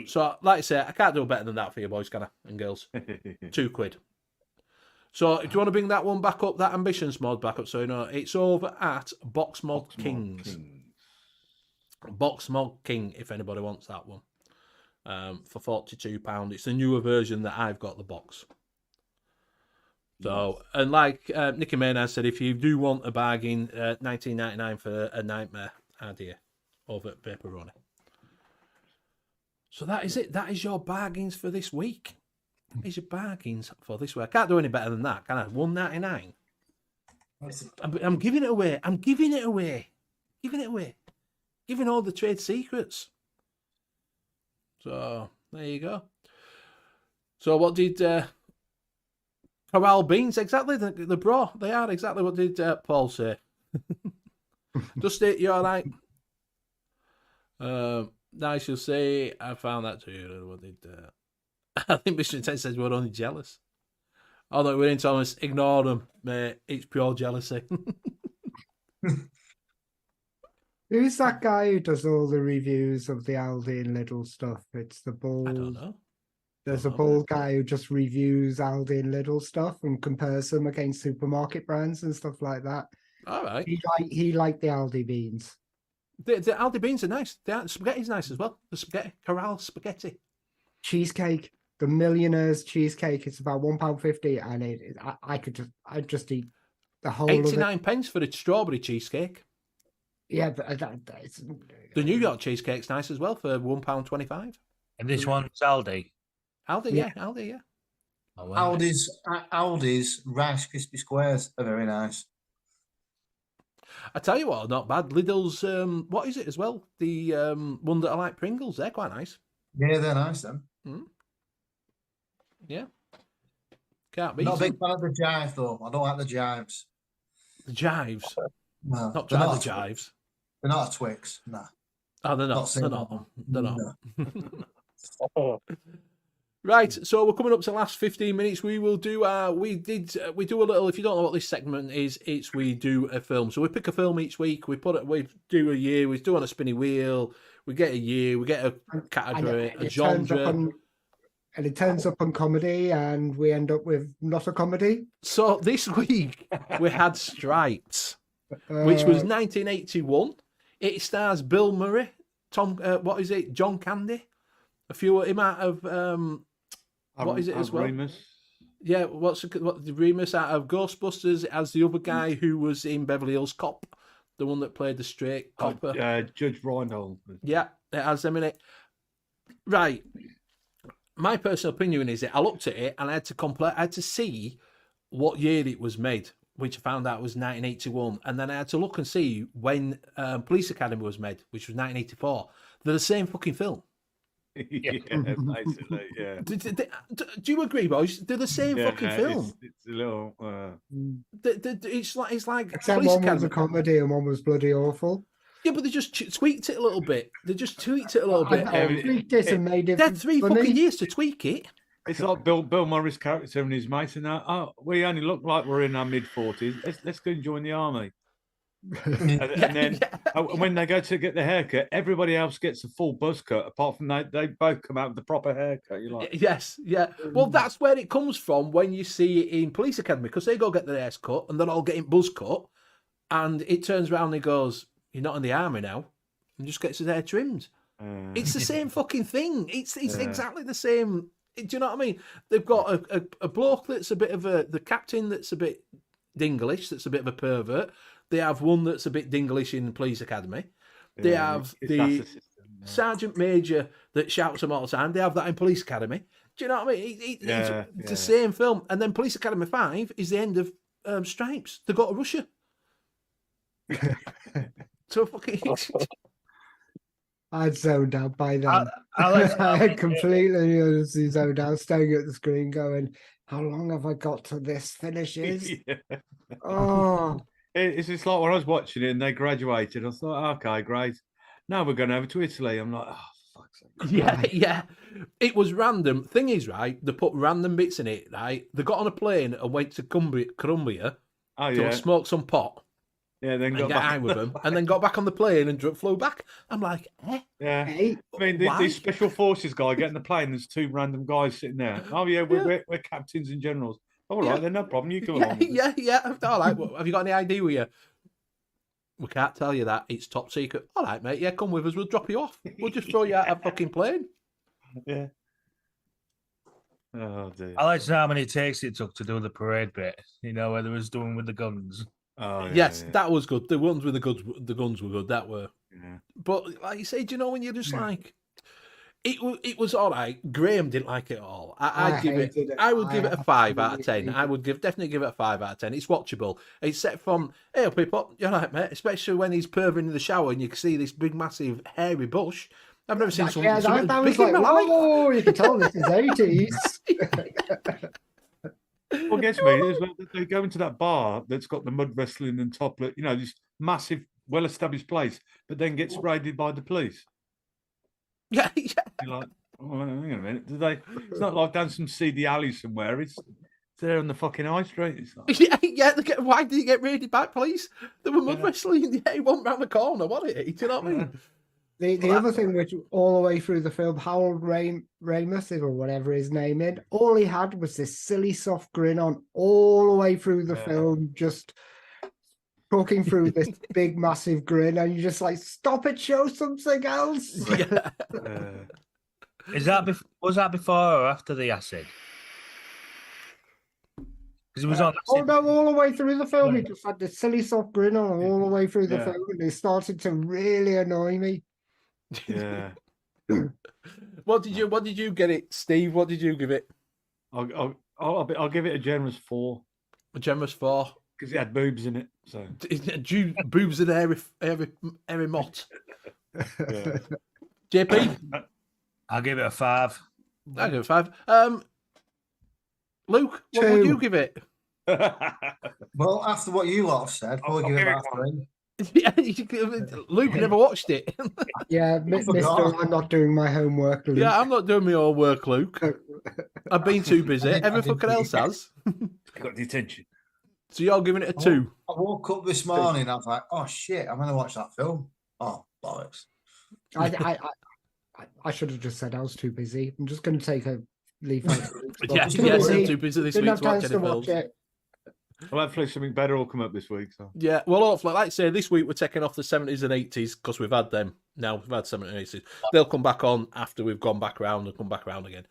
[SPEAKER 2] So, like I say, I can't do better than that for you boys, can I? And girls. £2. So, if you want to bring that one back up, that Ambitions mod back up, so you know, it's over at Box Mod Kings. Box Mod King, if anybody wants that one. For £42. It's the newer version that I've got, the box. So, and like Nicky Maynard said, if you do want a bargain, $19.99 for a Nightmare idea over at Vaporoni. So that is it. That is your bargains for this week. That is your bargains for this week. I can't do any better than that, can I? $1.99. I'm giving it away. I'm giving it away. Giving it away. Giving all the trade secrets. So there you go. So what did Corral beans exactly? The bro, they are exactly what did Paul say. Dusty, you all right? Nice, you'll say. I found that too. What did I think Mr. Intense says we're only jealous. Oh no, we're in Thomas. Ignore them, mate. It's pure jealousy.
[SPEAKER 3] Who's that guy who does all the reviews of the Aldi and Lidl stuff? It's the bald.
[SPEAKER 2] I don't know.
[SPEAKER 3] There's a bald guy who just reviews Aldi and Lidl stuff and compares them against supermarket brands and stuff like that.
[SPEAKER 2] All right.
[SPEAKER 3] He liked the Aldi beans.
[SPEAKER 2] The Aldi beans are nice. The spaghetti's nice as well. The spaghetti, Corral spaghetti.
[SPEAKER 3] Cheesecake, the Millionaire's cheesecake. It's about £1.50, and I'd just eat the whole
[SPEAKER 2] 89
[SPEAKER 3] of it.
[SPEAKER 2] pence for a strawberry cheesecake.
[SPEAKER 3] Yeah, but it's,
[SPEAKER 2] The New York cheesecake's nice as well for £1.25.
[SPEAKER 6] And this one's Aldi.
[SPEAKER 2] Aldi, yeah. Aldi, yeah.
[SPEAKER 6] Oh, well.
[SPEAKER 5] Aldi's Rice Krispie Squares are very nice.
[SPEAKER 2] I tell you what, not bad. Lidl's, what is it as well? The one that I like, Pringles. They're quite nice.
[SPEAKER 5] Yeah, they're nice then.
[SPEAKER 2] Yeah. Can't beat
[SPEAKER 5] Not a
[SPEAKER 2] them.
[SPEAKER 5] big fan of the jive though. I don't like the jives.
[SPEAKER 2] The Jives.
[SPEAKER 5] No,
[SPEAKER 2] Not
[SPEAKER 5] they're
[SPEAKER 2] try
[SPEAKER 5] not
[SPEAKER 2] the
[SPEAKER 5] a Twix.
[SPEAKER 2] Jives.
[SPEAKER 5] They're not a Twix. Nah.
[SPEAKER 2] Oh, they're not.
[SPEAKER 5] Not
[SPEAKER 2] They're
[SPEAKER 5] saying
[SPEAKER 2] not.
[SPEAKER 5] that.
[SPEAKER 2] They're not.
[SPEAKER 5] No.
[SPEAKER 7] Oh,
[SPEAKER 2] Right, so we're coming up to the last 15 minutes. We will do we do a little. If you don't know what this segment is, it's we do a film. So we pick a film each week. We do a year. We do on a spinny wheel. We get a year. We get a category, a genre.
[SPEAKER 3] And it turns up on comedy, and we end up with not a comedy.
[SPEAKER 2] So this week we had Stripes, which was 1981. It stars Bill Murray, John Candy. A few he might have what is it as well?
[SPEAKER 4] Remus.
[SPEAKER 2] Yeah, what the Remus out of Ghostbusters? It has the other guy who was in Beverly Hills Cop, the one that played the straight copper.
[SPEAKER 4] Judge Reinhold.
[SPEAKER 2] Yeah, it has them in it. Right. My personal opinion is that I looked at it and I had to see what year it was made, which I found out was 1981, and then I had to look and see when Police Academy was made, which was 1984. They're the same fucking film.
[SPEAKER 4] Yeah, basically, yeah.
[SPEAKER 2] Do you agree, boys? They're the same fucking film.
[SPEAKER 4] It's a little.
[SPEAKER 2] It's like
[SPEAKER 3] except one was a comedy and one was bloody awful.
[SPEAKER 2] Yeah, but they just tweaked it a little bit. They just tweaked it a little bit.
[SPEAKER 3] Tweaked it and made it.
[SPEAKER 2] They had 3 fucking years to tweak it.
[SPEAKER 4] It's like Bill Murray's character and his mates, and we only look like we're in our mid-40s. Let's go and join the army. And then when they go to get the haircut, everybody else gets a full buzz cut, apart from they both come out with the proper haircut. You're like,
[SPEAKER 2] yes, yeah. Well, that's where it comes from when you see it in Police Academy, because they go get their hairs cut and they're all getting buzz cut, and it turns around and he goes, "You're not in the army now," and just gets his hair trimmed. It's the same fucking thing. It's exactly the same. Do you know what I mean? They've got a bloke that's a bit of the captain that's a bit dinglish, that's a bit of a pervert. They have one that's a bit dinglish in the Police Academy. They have the Sergeant Major that shouts them all the time. They have that in Police Academy. Do you know what I mean? It's the same film. And then Police Academy 5 is the end of Stripes. They go to Russia. So fucking...
[SPEAKER 3] I'd zoned out by then. I had completely honestly zoned out, staring at the screen going, how long have I got to this finishes? Oh...
[SPEAKER 4] It's just like when I was watching it and they graduated, I thought, okay, great. Now we're going over to Italy. I'm like, oh, fuck's sake.
[SPEAKER 2] Yeah. It was random. Thing is, right, they put random bits in it, right? They got on a plane and went to Colombia to smoke some pot.
[SPEAKER 4] Yeah, then got
[SPEAKER 2] back high with them, and then got back on the plane and flew back. I'm like,
[SPEAKER 4] Yeah. I mean, the special forces guy getting the plane, there's 2 random guys sitting there. Oh, yeah, we're captains and generals. All right, then no problem. You go along.
[SPEAKER 2] Yeah. All right. Well, have you got any idea where you? We can't tell you that. It's top secret. All right, mate. Yeah, come with us. We'll drop you off. We'll just throw you out of a fucking plane.
[SPEAKER 4] Yeah. Oh dear.
[SPEAKER 6] I like to know how many takes it took to do the parade bit. You know, where they was doing with the guns.
[SPEAKER 4] Oh
[SPEAKER 2] yes, that was good. The ones with the guns were good. That were.
[SPEAKER 4] Yeah.
[SPEAKER 2] But like you say, do you know when you're just like. It was all right. Graham didn't like it all. I would give it a 5 out of 10. I would definitely give it a 5 out of 10. It's watchable. It's set from, hey, people, you're right, mate. Especially when he's perving in the shower and you can see this big, massive, hairy bush. I've never seen something
[SPEAKER 3] that was like, whoa, you can tell this is 80s.
[SPEAKER 4] Well, guess me, they go into that bar that's got the mud wrestling and top, you know, this massive, well-established place, but then gets raided by the police.
[SPEAKER 2] Yeah.
[SPEAKER 4] You're like, oh, hang on a minute. It's not like down some seedy alley somewhere. It's there on the fucking high street. It's like...
[SPEAKER 2] Yeah. Why did you get raided by police? They were mud wrestling. Yeah, he wasn't round the corner, was it? Do you know what I mean?
[SPEAKER 3] The other thing, which all the way through the film, Harold Ramis, or whatever his name is, all he had was this silly soft grin on all the way through the film, just talking through this big massive grin, and you're just like, stop it, show something else.
[SPEAKER 2] Yeah.
[SPEAKER 6] Was that before or after the acid? Because it was on.
[SPEAKER 3] Oh no! All the way through the film, he just had this silly soft grin on all the way through the film, and it started to really annoy me.
[SPEAKER 4] Yeah.
[SPEAKER 2] What did you get it, Steve? What did you give it?
[SPEAKER 4] I'll give it a generous 4.
[SPEAKER 2] A generous 4.
[SPEAKER 4] Because it had boobs in it. So
[SPEAKER 2] boobs and airy mott. JP?
[SPEAKER 6] I'll give it a 5.
[SPEAKER 2] I'll give it a 5. Luke, what would you give it?
[SPEAKER 5] Well, after what you lot have said, I'll give it a 3.
[SPEAKER 2] Yeah, Luke never watched it.
[SPEAKER 3] Yeah, Mister, I'm not doing my homework, Luke.
[SPEAKER 2] Yeah, I'm not doing my homework, Luke. I've been too busy.
[SPEAKER 5] I
[SPEAKER 2] Every
[SPEAKER 5] didn't
[SPEAKER 2] fucker else
[SPEAKER 5] forget.
[SPEAKER 2] has.
[SPEAKER 4] Got the attention.
[SPEAKER 2] So you're giving it a 2.
[SPEAKER 5] I woke up this morning. I was like, "Oh shit, I'm gonna watch that film." Oh bollocks!
[SPEAKER 3] I should have just said I was too busy. I'm just going to take a leave out.
[SPEAKER 2] Yeah,
[SPEAKER 3] Too
[SPEAKER 2] yes, I'm
[SPEAKER 3] busy.
[SPEAKER 2] too busy this
[SPEAKER 3] Didn't
[SPEAKER 2] week
[SPEAKER 3] have
[SPEAKER 2] to watch
[SPEAKER 3] time
[SPEAKER 2] any
[SPEAKER 3] to watch
[SPEAKER 2] films.
[SPEAKER 3] it.
[SPEAKER 4] Well, hopefully something better will come up this week. So
[SPEAKER 2] Yeah, well, hopefully, like I say, this week we're taking off the 70s and 80s because we've had them. Now we've had 70s and 80s. They'll come back on after we've gone back around and come back around again.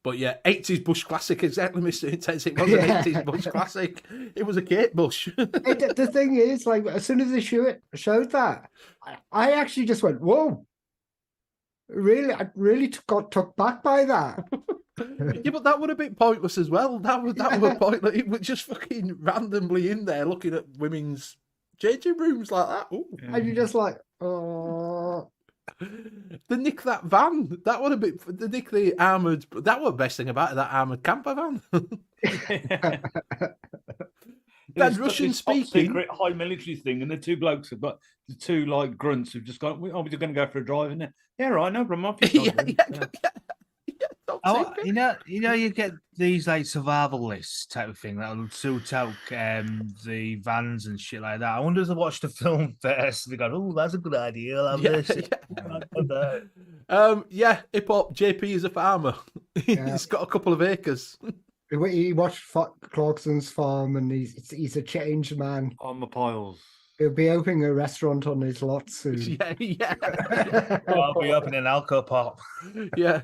[SPEAKER 2] But yeah, 80s bush classic, exactly, Mr. Intense. It was an 80s bush classic. It was a Kate Bush.
[SPEAKER 3] The thing is, like, as soon as they showed that, I actually just went, whoa. Really, I really got took back by that.
[SPEAKER 2] Yeah, but that would have been pointless as well. That would pointless. It was just fucking randomly in there looking at women's changing rooms like that. Ooh.
[SPEAKER 3] And you're just like, oh.
[SPEAKER 2] The nick that van. That would have been the nick the armoured. That was the best thing about it, that armoured camper van. That Russian speaking
[SPEAKER 4] secret high military thing, and the two blokes have got the two like grunts who've just gone. Oh, we're just going to go for a drive in there. Yeah, right, no problem. Off you go, then.
[SPEAKER 6] Oh, you know, you get these like survival lists type of thing that'll suit out the vans and shit like that. I wonder if they watched the film first. They go, "Oh, that's a good idea. I'll have this."
[SPEAKER 2] Yeah, hip hop. JP is a farmer.
[SPEAKER 3] Yeah.
[SPEAKER 2] He's got a couple of acres.
[SPEAKER 3] He watched Clarkson's farm, and he's a changed man.
[SPEAKER 4] On the piles.
[SPEAKER 3] He'll be opening a restaurant on his lot soon.
[SPEAKER 2] Yeah.
[SPEAKER 6] I'll be opening an alcohol pop.
[SPEAKER 2] Yeah.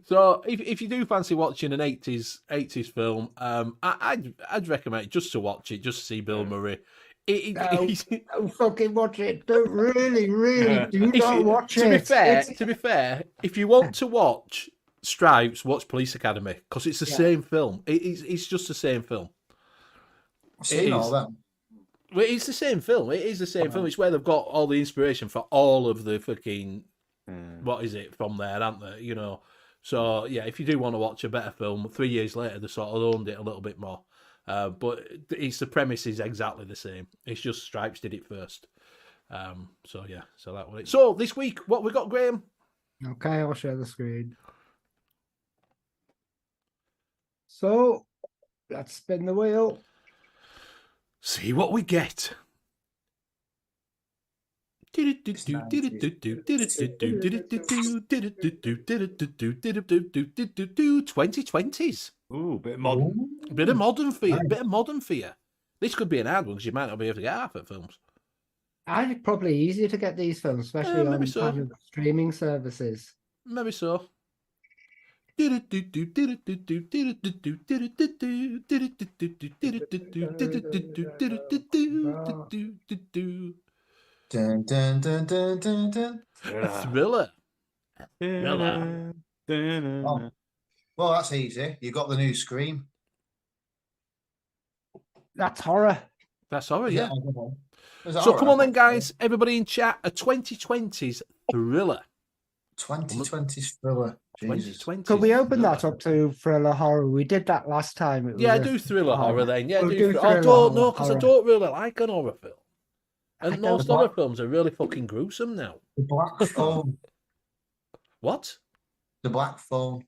[SPEAKER 2] So if you do fancy watching an 80s film, I'd recommend it just to watch it, just to see Bill Murray.
[SPEAKER 3] Don't fucking watch it. Don't really do not watch
[SPEAKER 2] to
[SPEAKER 3] it.
[SPEAKER 2] To be fair, if you want to watch Stripes, watch Police Academy, because it's the same film. It's just the same film.
[SPEAKER 5] I've seen all that.
[SPEAKER 2] Well, it's the same film. It is the same film. It's where they've got all the inspiration for all of the fucking what is it from there, aren't they? You know. So yeah, if you do want to watch a better film, 3 years later they sort of owned it a little bit more. But the premise is exactly the same. It's just Stripes did it first. So yeah, so that was it. So this week, what we got, Graham?
[SPEAKER 3] Okay, I'll share the screen. So let's spin the wheel.
[SPEAKER 2] See what we get. 2020s.
[SPEAKER 4] Ooh, bit modern.
[SPEAKER 2] Bit of modern for you. This could be an hard one because you might not be able to get half at films.
[SPEAKER 3] I think probably easier to get these films, especially on kind of streaming services.
[SPEAKER 2] Maybe so.
[SPEAKER 5] Dun, dun, dun, dun, dun, dun.
[SPEAKER 2] Thriller.
[SPEAKER 5] Oh. Well, that's easy. You got the new Scream.
[SPEAKER 3] That's horror.
[SPEAKER 2] That's horror, yeah.
[SPEAKER 5] Is that
[SPEAKER 2] So
[SPEAKER 5] horror?
[SPEAKER 2] come on then, guys. Everybody in chat, a 2020s thriller.
[SPEAKER 5] 2020s thriller. Jesus.
[SPEAKER 2] 2020s.
[SPEAKER 3] Could we open that up to thriller horror? We did that last time. It was
[SPEAKER 2] Yeah,
[SPEAKER 3] a
[SPEAKER 2] do thriller horror then. Yeah,
[SPEAKER 3] We'll
[SPEAKER 2] do
[SPEAKER 3] do
[SPEAKER 2] I
[SPEAKER 3] thriller
[SPEAKER 2] don't know, because I
[SPEAKER 3] horror.
[SPEAKER 2] don't really like an horror film. And
[SPEAKER 3] don't
[SPEAKER 2] most horror films are really fucking gruesome now.
[SPEAKER 5] The Black Phone.
[SPEAKER 2] What?
[SPEAKER 5] The Black Phone.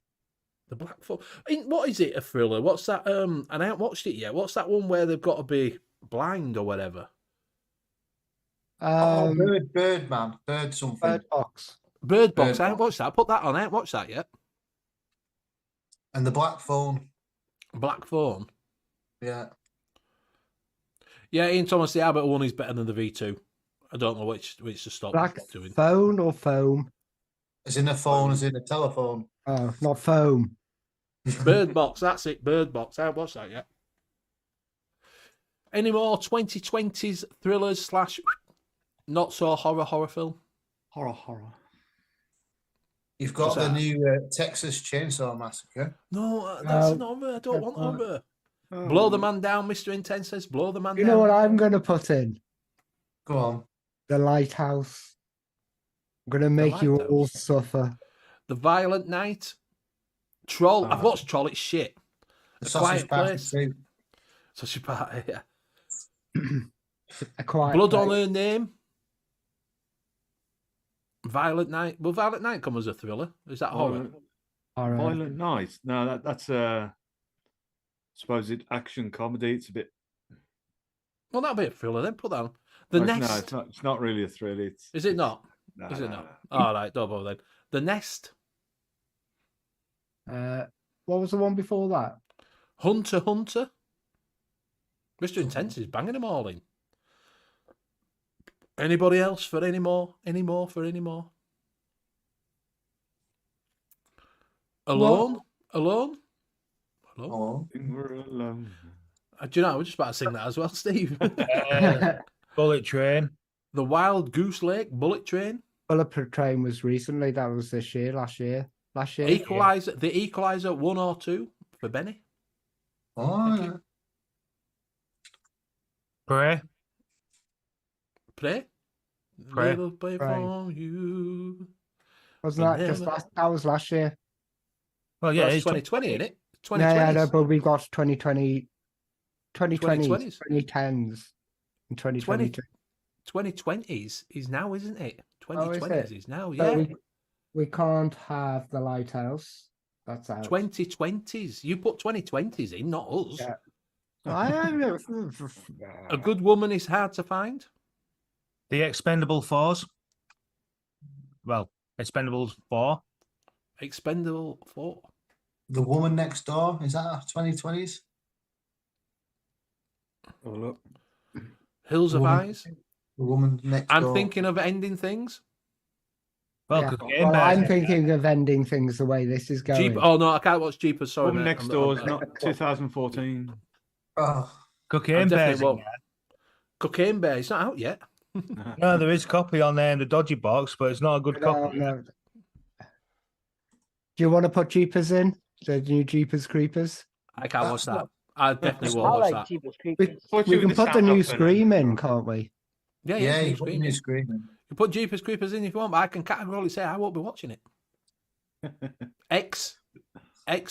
[SPEAKER 2] The Black Phone. What is it, a thriller? What's that? And I haven't watched it yet. What's that one where they've got to be blind or whatever?
[SPEAKER 5] Birdman. Bird something.
[SPEAKER 3] Bird Box.
[SPEAKER 2] Bird Box. I haven't watched that. Put that on. I haven't watched that yet.
[SPEAKER 5] And The Black Phone.
[SPEAKER 2] Black Phone.
[SPEAKER 5] Yeah.
[SPEAKER 2] Yeah, Ian Thomas, the Abbott one is better than the V2. I don't know which to stop
[SPEAKER 3] Black
[SPEAKER 2] doing.
[SPEAKER 3] phone or foam?
[SPEAKER 5] As in a phone, as in a telephone.
[SPEAKER 3] Oh, not foam.
[SPEAKER 2] Bird Box, that's it. Bird Box. I haven't watched that yet. Any more 2020s thrillers / not so horror film?
[SPEAKER 3] Horror.
[SPEAKER 5] You've got the new Texas Chainsaw Massacre.
[SPEAKER 2] No, that's not horror. I don't want horror. Blow the man down, Mr. Intense says. Blow the man down.
[SPEAKER 3] You know what I'm going to put in?
[SPEAKER 5] Go on.
[SPEAKER 3] The Lighthouse. I'm going to make you all suffer.
[SPEAKER 2] The Violent Night. Troll. I've watched Troll. It's shit.
[SPEAKER 5] The
[SPEAKER 2] A
[SPEAKER 5] Sausage
[SPEAKER 2] Quiet
[SPEAKER 5] Party
[SPEAKER 2] Place.
[SPEAKER 5] 2.
[SPEAKER 2] Sausage Party, yeah.
[SPEAKER 3] A Quiet
[SPEAKER 2] Blood
[SPEAKER 3] Place.
[SPEAKER 2] on Her Name. Violent Night. Will Violent Night come as a thriller? Is that horror?
[SPEAKER 3] Horror.
[SPEAKER 4] Violent Night. No, that's supposed action comedy. It's a bit.
[SPEAKER 2] Well, that'll be a thriller then. Put that on. The
[SPEAKER 4] No,
[SPEAKER 2] Nest.
[SPEAKER 4] it's not. It's not really a thriller.
[SPEAKER 2] Is it not?
[SPEAKER 4] No,
[SPEAKER 2] Is it
[SPEAKER 4] no,
[SPEAKER 2] not?
[SPEAKER 4] no.
[SPEAKER 2] All right, don't bother then. The Nest.
[SPEAKER 3] What was the one before that?
[SPEAKER 2] Hunter. Mr. Intense is banging them all in. Anybody else for any more? Alone? Alone?
[SPEAKER 5] Oh,
[SPEAKER 4] We're alone.
[SPEAKER 2] Do you know, I was just about to sing that as well, Steve.
[SPEAKER 6] Bullet Train.
[SPEAKER 2] The Wild Goose Lake, Bullet Train,
[SPEAKER 3] Bullet Train was recently. That was last year.
[SPEAKER 2] Equalizer, the Equalizer 1 or 2 for Benny.
[SPEAKER 5] oh yeah.
[SPEAKER 6] Prey.
[SPEAKER 2] Pray.
[SPEAKER 6] Pray.
[SPEAKER 2] Little play
[SPEAKER 3] Pray.
[SPEAKER 2] for you.
[SPEAKER 3] Wasn't that just last? That was last year.
[SPEAKER 6] Well, yeah,
[SPEAKER 2] Well, it's
[SPEAKER 6] it's
[SPEAKER 2] 2020, isn't it?
[SPEAKER 3] Yeah,
[SPEAKER 2] 2020.
[SPEAKER 3] no, but we got 2020, 2020s,
[SPEAKER 2] 2020s.
[SPEAKER 3] 2010s, and 2022.
[SPEAKER 2] 2020s is now, isn't it?
[SPEAKER 3] Oh, is
[SPEAKER 2] 2020s
[SPEAKER 3] it?
[SPEAKER 2] is now,
[SPEAKER 3] So
[SPEAKER 2] yeah.
[SPEAKER 3] we can't have the Lighthouse. That's out.
[SPEAKER 2] 2020s. You put 2020s in, not us.
[SPEAKER 3] Yeah.
[SPEAKER 2] A good woman is hard to find.
[SPEAKER 6] The Expendable Fours. Well, Expendables 4.
[SPEAKER 2] Expendable 4.
[SPEAKER 5] The Woman Next Door, is that 2020s?
[SPEAKER 4] Oh, look.
[SPEAKER 2] Hills of
[SPEAKER 5] Woman-
[SPEAKER 2] Eyes.
[SPEAKER 5] The Woman Next
[SPEAKER 2] I'm
[SPEAKER 5] Door.
[SPEAKER 2] thinking of ending things.
[SPEAKER 6] Well,
[SPEAKER 3] Yeah.
[SPEAKER 6] Cocaine
[SPEAKER 3] Well,
[SPEAKER 6] Bears.
[SPEAKER 3] I'm thinking of ending things the way this is going.
[SPEAKER 2] Jeep. Oh no, I can't watch Jeepers. Sorry,
[SPEAKER 4] Woman
[SPEAKER 2] mate.
[SPEAKER 4] Next
[SPEAKER 2] I'm-
[SPEAKER 4] Door is
[SPEAKER 2] I'm-
[SPEAKER 4] not 2014.
[SPEAKER 5] Oh,
[SPEAKER 6] Cocaine
[SPEAKER 2] I
[SPEAKER 6] Bears.
[SPEAKER 2] definitely won't. Cocaine Bear. It's not out yet.
[SPEAKER 6] No, there is copy on there in the dodgy box, but it's not a good
[SPEAKER 3] No,
[SPEAKER 6] copy.
[SPEAKER 3] no. Do you want to put Jeepers in? The new Jeepers Creepers?
[SPEAKER 2] I can't watch
[SPEAKER 5] That's
[SPEAKER 2] that. I definitely
[SPEAKER 7] I
[SPEAKER 2] won't watch
[SPEAKER 7] like
[SPEAKER 2] that.
[SPEAKER 7] Jeepers
[SPEAKER 3] We,
[SPEAKER 7] Creepers.
[SPEAKER 4] Thought
[SPEAKER 3] we
[SPEAKER 4] you
[SPEAKER 3] can
[SPEAKER 4] were
[SPEAKER 3] put the
[SPEAKER 4] sound
[SPEAKER 3] new
[SPEAKER 4] off,
[SPEAKER 3] Scream
[SPEAKER 4] Fernando.
[SPEAKER 3] in, can't we?
[SPEAKER 2] Yeah,
[SPEAKER 5] yeah,
[SPEAKER 2] new
[SPEAKER 5] you put
[SPEAKER 2] Scream,
[SPEAKER 5] me
[SPEAKER 2] yeah.
[SPEAKER 5] screaming.
[SPEAKER 2] You put Jeepers Creepers in if you want, but I can categorically say I won't be watching it. X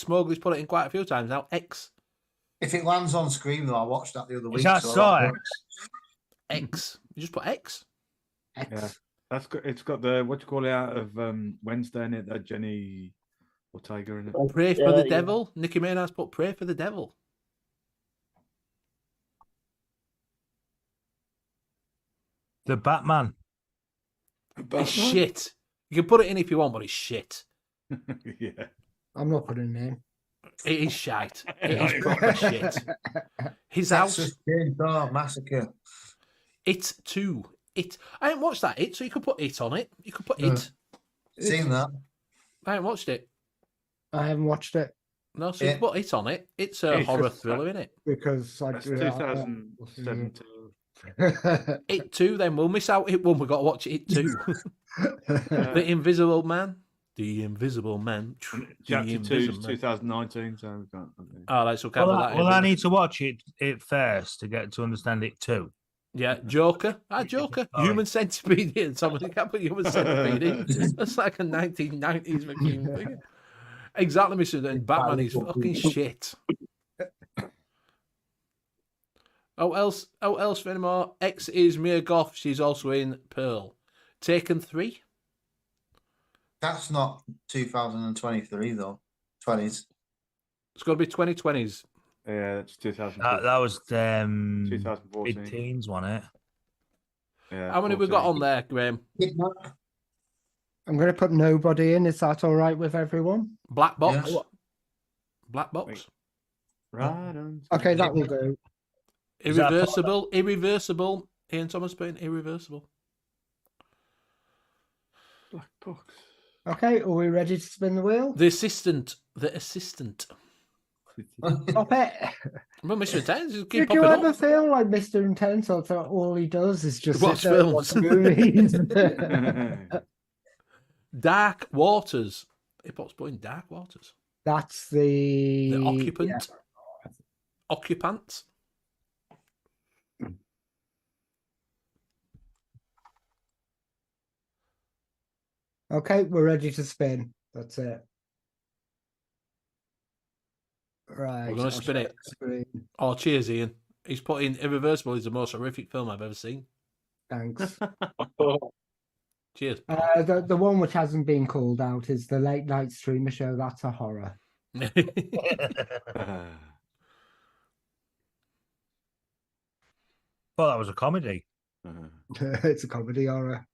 [SPEAKER 2] Mowgli's put it in quite a few times now. X.
[SPEAKER 5] If it lands on Scream, though, I watched that the other week.
[SPEAKER 6] Is that
[SPEAKER 5] so I
[SPEAKER 6] Saw
[SPEAKER 5] don't-
[SPEAKER 6] X?
[SPEAKER 2] You just put X.
[SPEAKER 3] X.
[SPEAKER 4] Yeah. That's good. It's got the what you call it out of Wednesday in it. That Jenny Ortega in it.
[SPEAKER 2] Pray for the
[SPEAKER 7] Yeah.
[SPEAKER 2] devil. Nicki Minaj's put Pray for the devil.
[SPEAKER 6] The Batman.
[SPEAKER 2] It's shit. You can put it in if you want, but it's shit.
[SPEAKER 4] Yeah.
[SPEAKER 3] I'm not putting it in.
[SPEAKER 2] It is shite. It is proper shit. His house.
[SPEAKER 5] Texas Chainsaw Massacre.
[SPEAKER 2] It 2. It. I haven't watched that. It. So you could put it on it. You could put
[SPEAKER 5] No.
[SPEAKER 2] it.
[SPEAKER 5] Seen that?
[SPEAKER 2] I haven't watched it.
[SPEAKER 3] I haven't watched it
[SPEAKER 2] No, so you
[SPEAKER 5] Yeah.
[SPEAKER 2] can put it on it. It's a
[SPEAKER 4] It's
[SPEAKER 2] horror
[SPEAKER 4] just-
[SPEAKER 2] thriller, isn't it?
[SPEAKER 3] because I
[SPEAKER 4] That's
[SPEAKER 3] do
[SPEAKER 4] 2017.
[SPEAKER 2] It 2. Then we'll miss out. It 1. We got to watch it 2. The Invisible Man. The Invisible Man. The
[SPEAKER 4] Chapter 2 is
[SPEAKER 2] Invisible Man.
[SPEAKER 4] 2019, so we can't. Okay.
[SPEAKER 2] Oh, right, so can't
[SPEAKER 6] Well,
[SPEAKER 2] put
[SPEAKER 6] I,
[SPEAKER 2] that
[SPEAKER 6] well,
[SPEAKER 2] in.
[SPEAKER 6] I need to watch it first to get to understand it too.
[SPEAKER 2] Yeah, Joker. Joker.
[SPEAKER 6] Sorry.
[SPEAKER 2] Human Centipede in. Somebody can't put Human Centipede in. That's like a 1990s fucking thing. Exactly, Mr. And Batman is fucking shit. Oh, else for any more? X is Mia Goth. She's also in Pearl. Taken 3.
[SPEAKER 5] That's not 2023, though. 20s.
[SPEAKER 2] It's got to be 2020s.
[SPEAKER 4] Yeah, that's 2000.
[SPEAKER 6] That was
[SPEAKER 4] 2014.
[SPEAKER 6] mid-teens, wasn't it?
[SPEAKER 4] Yeah,
[SPEAKER 2] How many have we got
[SPEAKER 4] 14.
[SPEAKER 2] on there, Graham?
[SPEAKER 5] Kidnap.
[SPEAKER 3] I'm going to put nobody in. Is that all right with everyone?
[SPEAKER 2] Black Box.
[SPEAKER 5] Yes.
[SPEAKER 2] Black Box.
[SPEAKER 4] Wait. Right on.
[SPEAKER 3] Okay, that will do.
[SPEAKER 6] Is that a
[SPEAKER 2] Irreversible. Irreversible. Ian Thomas putting Irreversible.
[SPEAKER 4] Black box.
[SPEAKER 3] Okay, are we ready to spin the wheel?
[SPEAKER 2] The Assistant.
[SPEAKER 3] Stop it.
[SPEAKER 2] Well, Mr. Intense, just
[SPEAKER 3] Did
[SPEAKER 2] keep
[SPEAKER 3] you
[SPEAKER 2] popping
[SPEAKER 3] ever
[SPEAKER 2] up.
[SPEAKER 3] feel like Mr. Intense? I thought all he does is just
[SPEAKER 2] Watch
[SPEAKER 3] sit there and watch
[SPEAKER 2] films.
[SPEAKER 3] movies.
[SPEAKER 2] Dark Waters. Hip Hop's putting Dark Waters.
[SPEAKER 3] That's the
[SPEAKER 2] The Occupant.
[SPEAKER 3] yeah.
[SPEAKER 2] Occupant.
[SPEAKER 3] Okay, we're ready to spin. That's it. Right.
[SPEAKER 2] We're gonna
[SPEAKER 3] I'll
[SPEAKER 2] spin
[SPEAKER 3] share
[SPEAKER 2] it.
[SPEAKER 3] the screen.
[SPEAKER 2] Oh, cheers, Ian. He's putting Irreversible is the most horrific film I've ever seen.
[SPEAKER 3] Thanks.
[SPEAKER 2] Cheers.
[SPEAKER 3] The one which hasn't been called out is the late night streamer show. That's a horror.
[SPEAKER 6] Thought that was a comedy.
[SPEAKER 3] It's a comedy horror.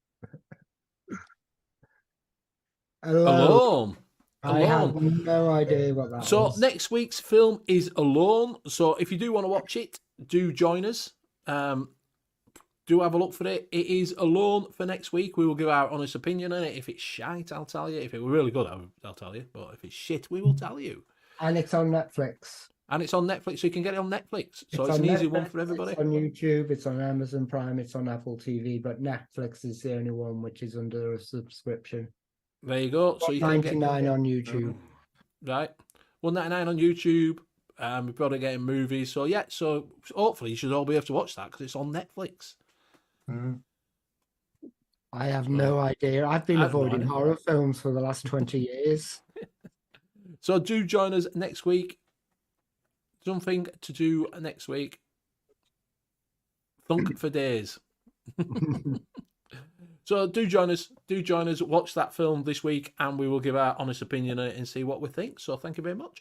[SPEAKER 3] Hello.
[SPEAKER 2] Alone.
[SPEAKER 3] I have no idea what that
[SPEAKER 2] So
[SPEAKER 3] is.
[SPEAKER 2] next week's film is Alone. So if you do want to watch it, do join us. Do have a look for it. It is Alone for next week. We will give our honest opinion on it. If it's shite, I'll tell you. If it were really good, I'll tell you. But if it's shit, we will tell you.
[SPEAKER 3] And it's on Netflix.
[SPEAKER 2] And it's on Netflix, so you can get it on Netflix. So it's
[SPEAKER 3] on
[SPEAKER 2] an easy
[SPEAKER 3] Netflix,
[SPEAKER 2] one for everybody.
[SPEAKER 3] It's on YouTube, it's on Amazon Prime, it's on Apple TV, but Netflix is the only one which is under a subscription.
[SPEAKER 2] There you go. So you can get
[SPEAKER 3] $1.99 on YouTube.
[SPEAKER 2] Right. $1.99 on YouTube. We're probably getting movies. So yeah, so hopefully you should all be able to watch that because it's on Netflix.
[SPEAKER 3] I have no idea. I've been avoiding horror films for the last 20 years.
[SPEAKER 2] So do join us next week. Something to do next week. Thunk for days. So do join us. Do join us. Watch that film this week, and we will give our honest opinion on it and see what we think. So thank you very much.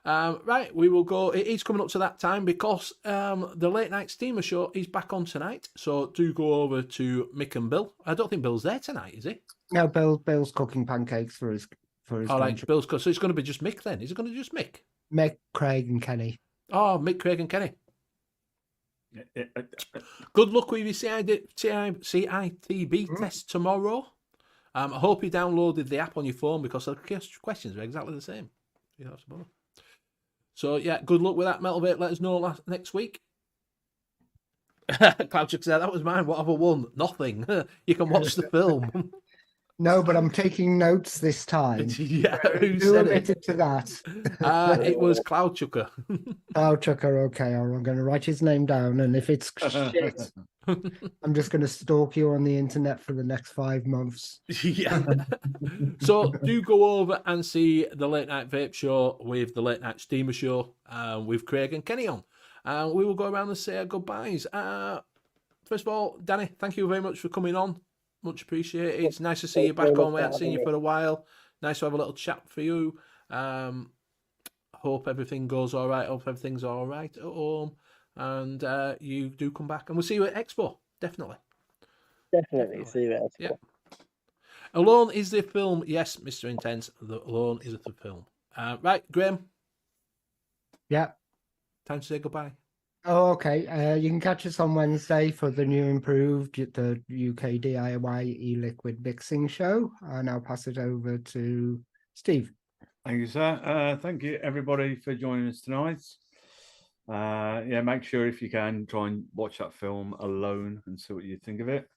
[SPEAKER 2] Right, we will go. It is coming up to that time because the late night steamer show is back on tonight. So do go over to Mick and Bill. I don't think Bill's there tonight, is he?
[SPEAKER 3] No, Bill's cooking pancakes for his.
[SPEAKER 2] All right, Bill's. So it's going to be just Mick then. Is it going to be just Mick?
[SPEAKER 3] Mick, Craig, and Kenny.
[SPEAKER 2] Oh, Mick, Craig, and Kenny. Good luck with your CITB test tomorrow. I hope you downloaded the app on your phone because the questions are exactly the same. You don't have to bother. So, yeah, good luck with that, Metal Vape. Let us know next week. Cloudchuck said, that was mine. What have I won? Nothing. You can watch the film.
[SPEAKER 3] No, but I'm taking notes this time.
[SPEAKER 2] Yeah,
[SPEAKER 3] who
[SPEAKER 2] said
[SPEAKER 3] admitted to that?
[SPEAKER 2] It was Cloudchucker.
[SPEAKER 3] Cloudchucker, okay. I'm going to write his name down, and if it's shit, I'm just going to stalk you on the internet for the next 5 months.
[SPEAKER 2] Yeah. So do go over and see the Late Night Vape Show with the Late Night Steamer Show with Craig and Kenny on. We will go around and say our goodbyes. First of all, Danny, thank you very much for coming on. Much appreciated. It's nice to see you back on. We haven't seen you for a while. Nice to have a little chat for you. Hope everything goes all right. Hope everything's all right at home. And you do come back. And we'll see you at Expo. Definitely.
[SPEAKER 7] Definitely. See you at Expo.
[SPEAKER 2] Yeah. Alone is the film. Yes, Mr. Intense. Alone is the film. Right, Graham.
[SPEAKER 3] Yeah.
[SPEAKER 2] Time to say goodbye.
[SPEAKER 3] Oh, okay. You can catch us on Wednesday for the new improved, the UK DIY e-liquid mixing show. And I'll pass it over to Steve.
[SPEAKER 4] Thank you, sir. Thank you, everybody, for joining us tonight. Yeah, make sure if you can try and watch that film Alone and see what you think of it.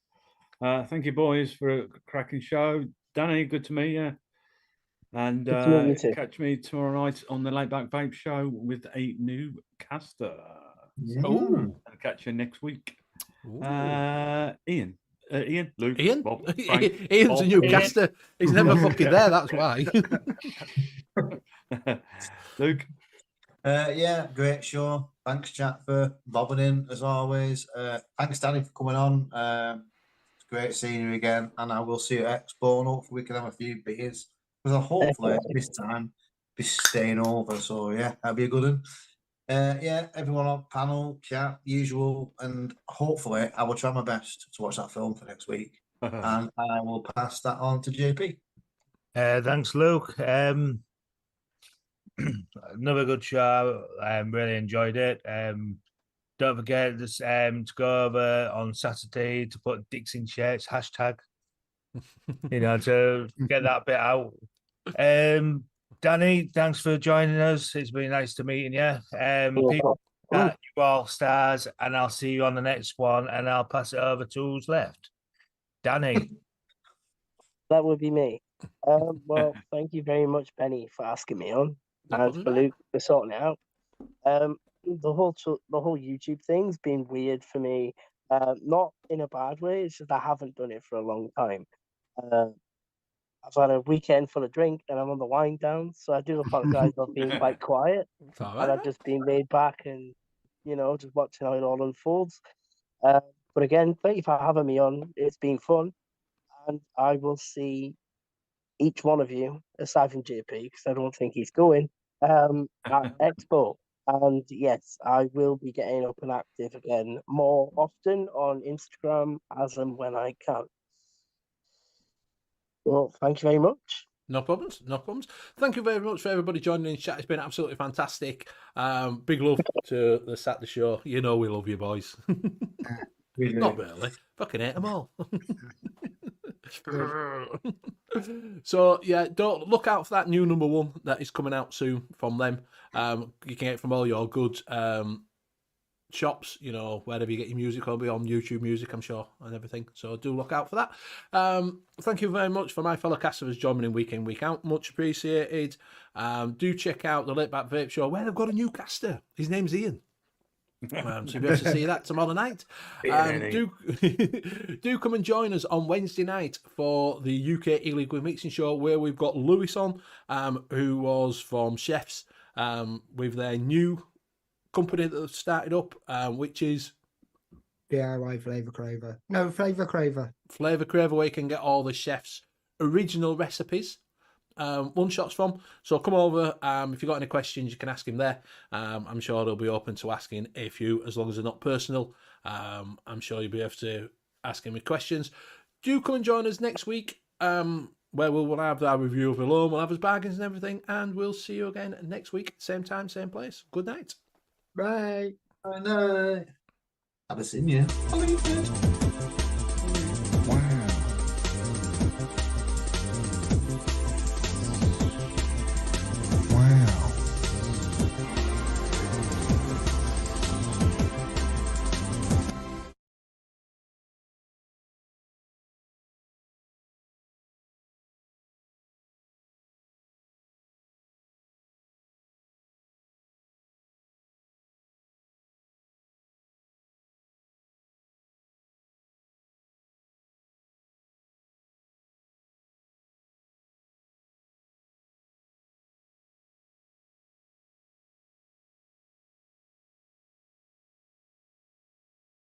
[SPEAKER 4] Thank you, boys, for a cracking show. Danny, good to meet you. And catch me tomorrow night on the Late Back Vape Show with a new caster.
[SPEAKER 2] Oh,
[SPEAKER 4] I'll catch you next week. Ian, Luke,
[SPEAKER 2] Ian,
[SPEAKER 4] Bob, Frank,
[SPEAKER 2] Ian's
[SPEAKER 4] Bob,
[SPEAKER 2] a new
[SPEAKER 4] Ian.
[SPEAKER 2] caster. He's never fucking there. That's why.
[SPEAKER 4] Luke.
[SPEAKER 5] Yeah, great show. Thanks, chat, for bobbing in as always. Thanks, Danny, for coming on. It's great seeing you again, and I will see you at Expo. And hopefully, we can have a few beers. Because hopefully this time be staying over. So yeah, that'll be a good one. Yeah, everyone on panel, chat, usual, and hopefully I will try my best to watch that film for next week. And I will pass that on to JP.
[SPEAKER 6] Thanks, Luke. Another good show. Really enjoyed it. Don't forget this, to go over on Saturday to put dicks in shirts, hashtag, to get that bit out. Danny, thanks for joining us. It's been nice to meeting you. People, you all stars, and I'll see you on the next one, and I'll pass it over to who's left. Danny.
[SPEAKER 7] That would be me. Well, thank you very much, Benny, for asking me on, and for Luke for sorting it out. The whole YouTube thing's been weird for me. Not in a bad way. It's just I haven't done it for a long time. I've had a weekend full of drink and I'm on the wind down, so I do apologise for being quite quiet.
[SPEAKER 2] Right,
[SPEAKER 7] and I've just been laid back and, just watching how it all unfolds. But again, thank you for having me on. It's been fun. and I will see each one of you, aside from JP, because I don't think he's going, at Expo. And yes, I will be getting up and active again more often on Instagram as and when I can. Well, thank you very much.
[SPEAKER 2] No problems, no problems. Thank you very much for everybody joining in chat. It's been absolutely fantastic. Big love to the Saturday show. You know we love you, boys. Not really. Fucking hate them all. So yeah, don't look out for that new number 1 that is coming out soon from them. You can get it from all your good shops, you know, wherever you get your music. Will be on YouTube Music, I'm sure, and everything. So do look out for that. Thank you very much for my fellow casters joining in week out. Much appreciated. Do check out the Late Back Vape Show where they've got a new caster. His name's Ian. So you'll be able to see that tomorrow night. Do come and join us on Wednesday night for the UK Illegal Mixing Show, where we've got Lewis on, who was from Chefs, with their new company that they've started up, which is
[SPEAKER 3] DIY Flavor Craver. No, Flavor Craver.
[SPEAKER 2] Flavor Craver, where you can get all the chefs' original recipes. One shots from. So come over. If you've got any questions, you can ask him there. I'm sure they'll be open to asking as long as they're not personal. I'm sure you'll be able to ask him questions. Do come and join us next week, where we'll have our review of Alone, we'll have his bargains and everything, and we'll see you again next week, same time, same place. Good night.
[SPEAKER 3] Bye.
[SPEAKER 5] I know. Haven't seen you.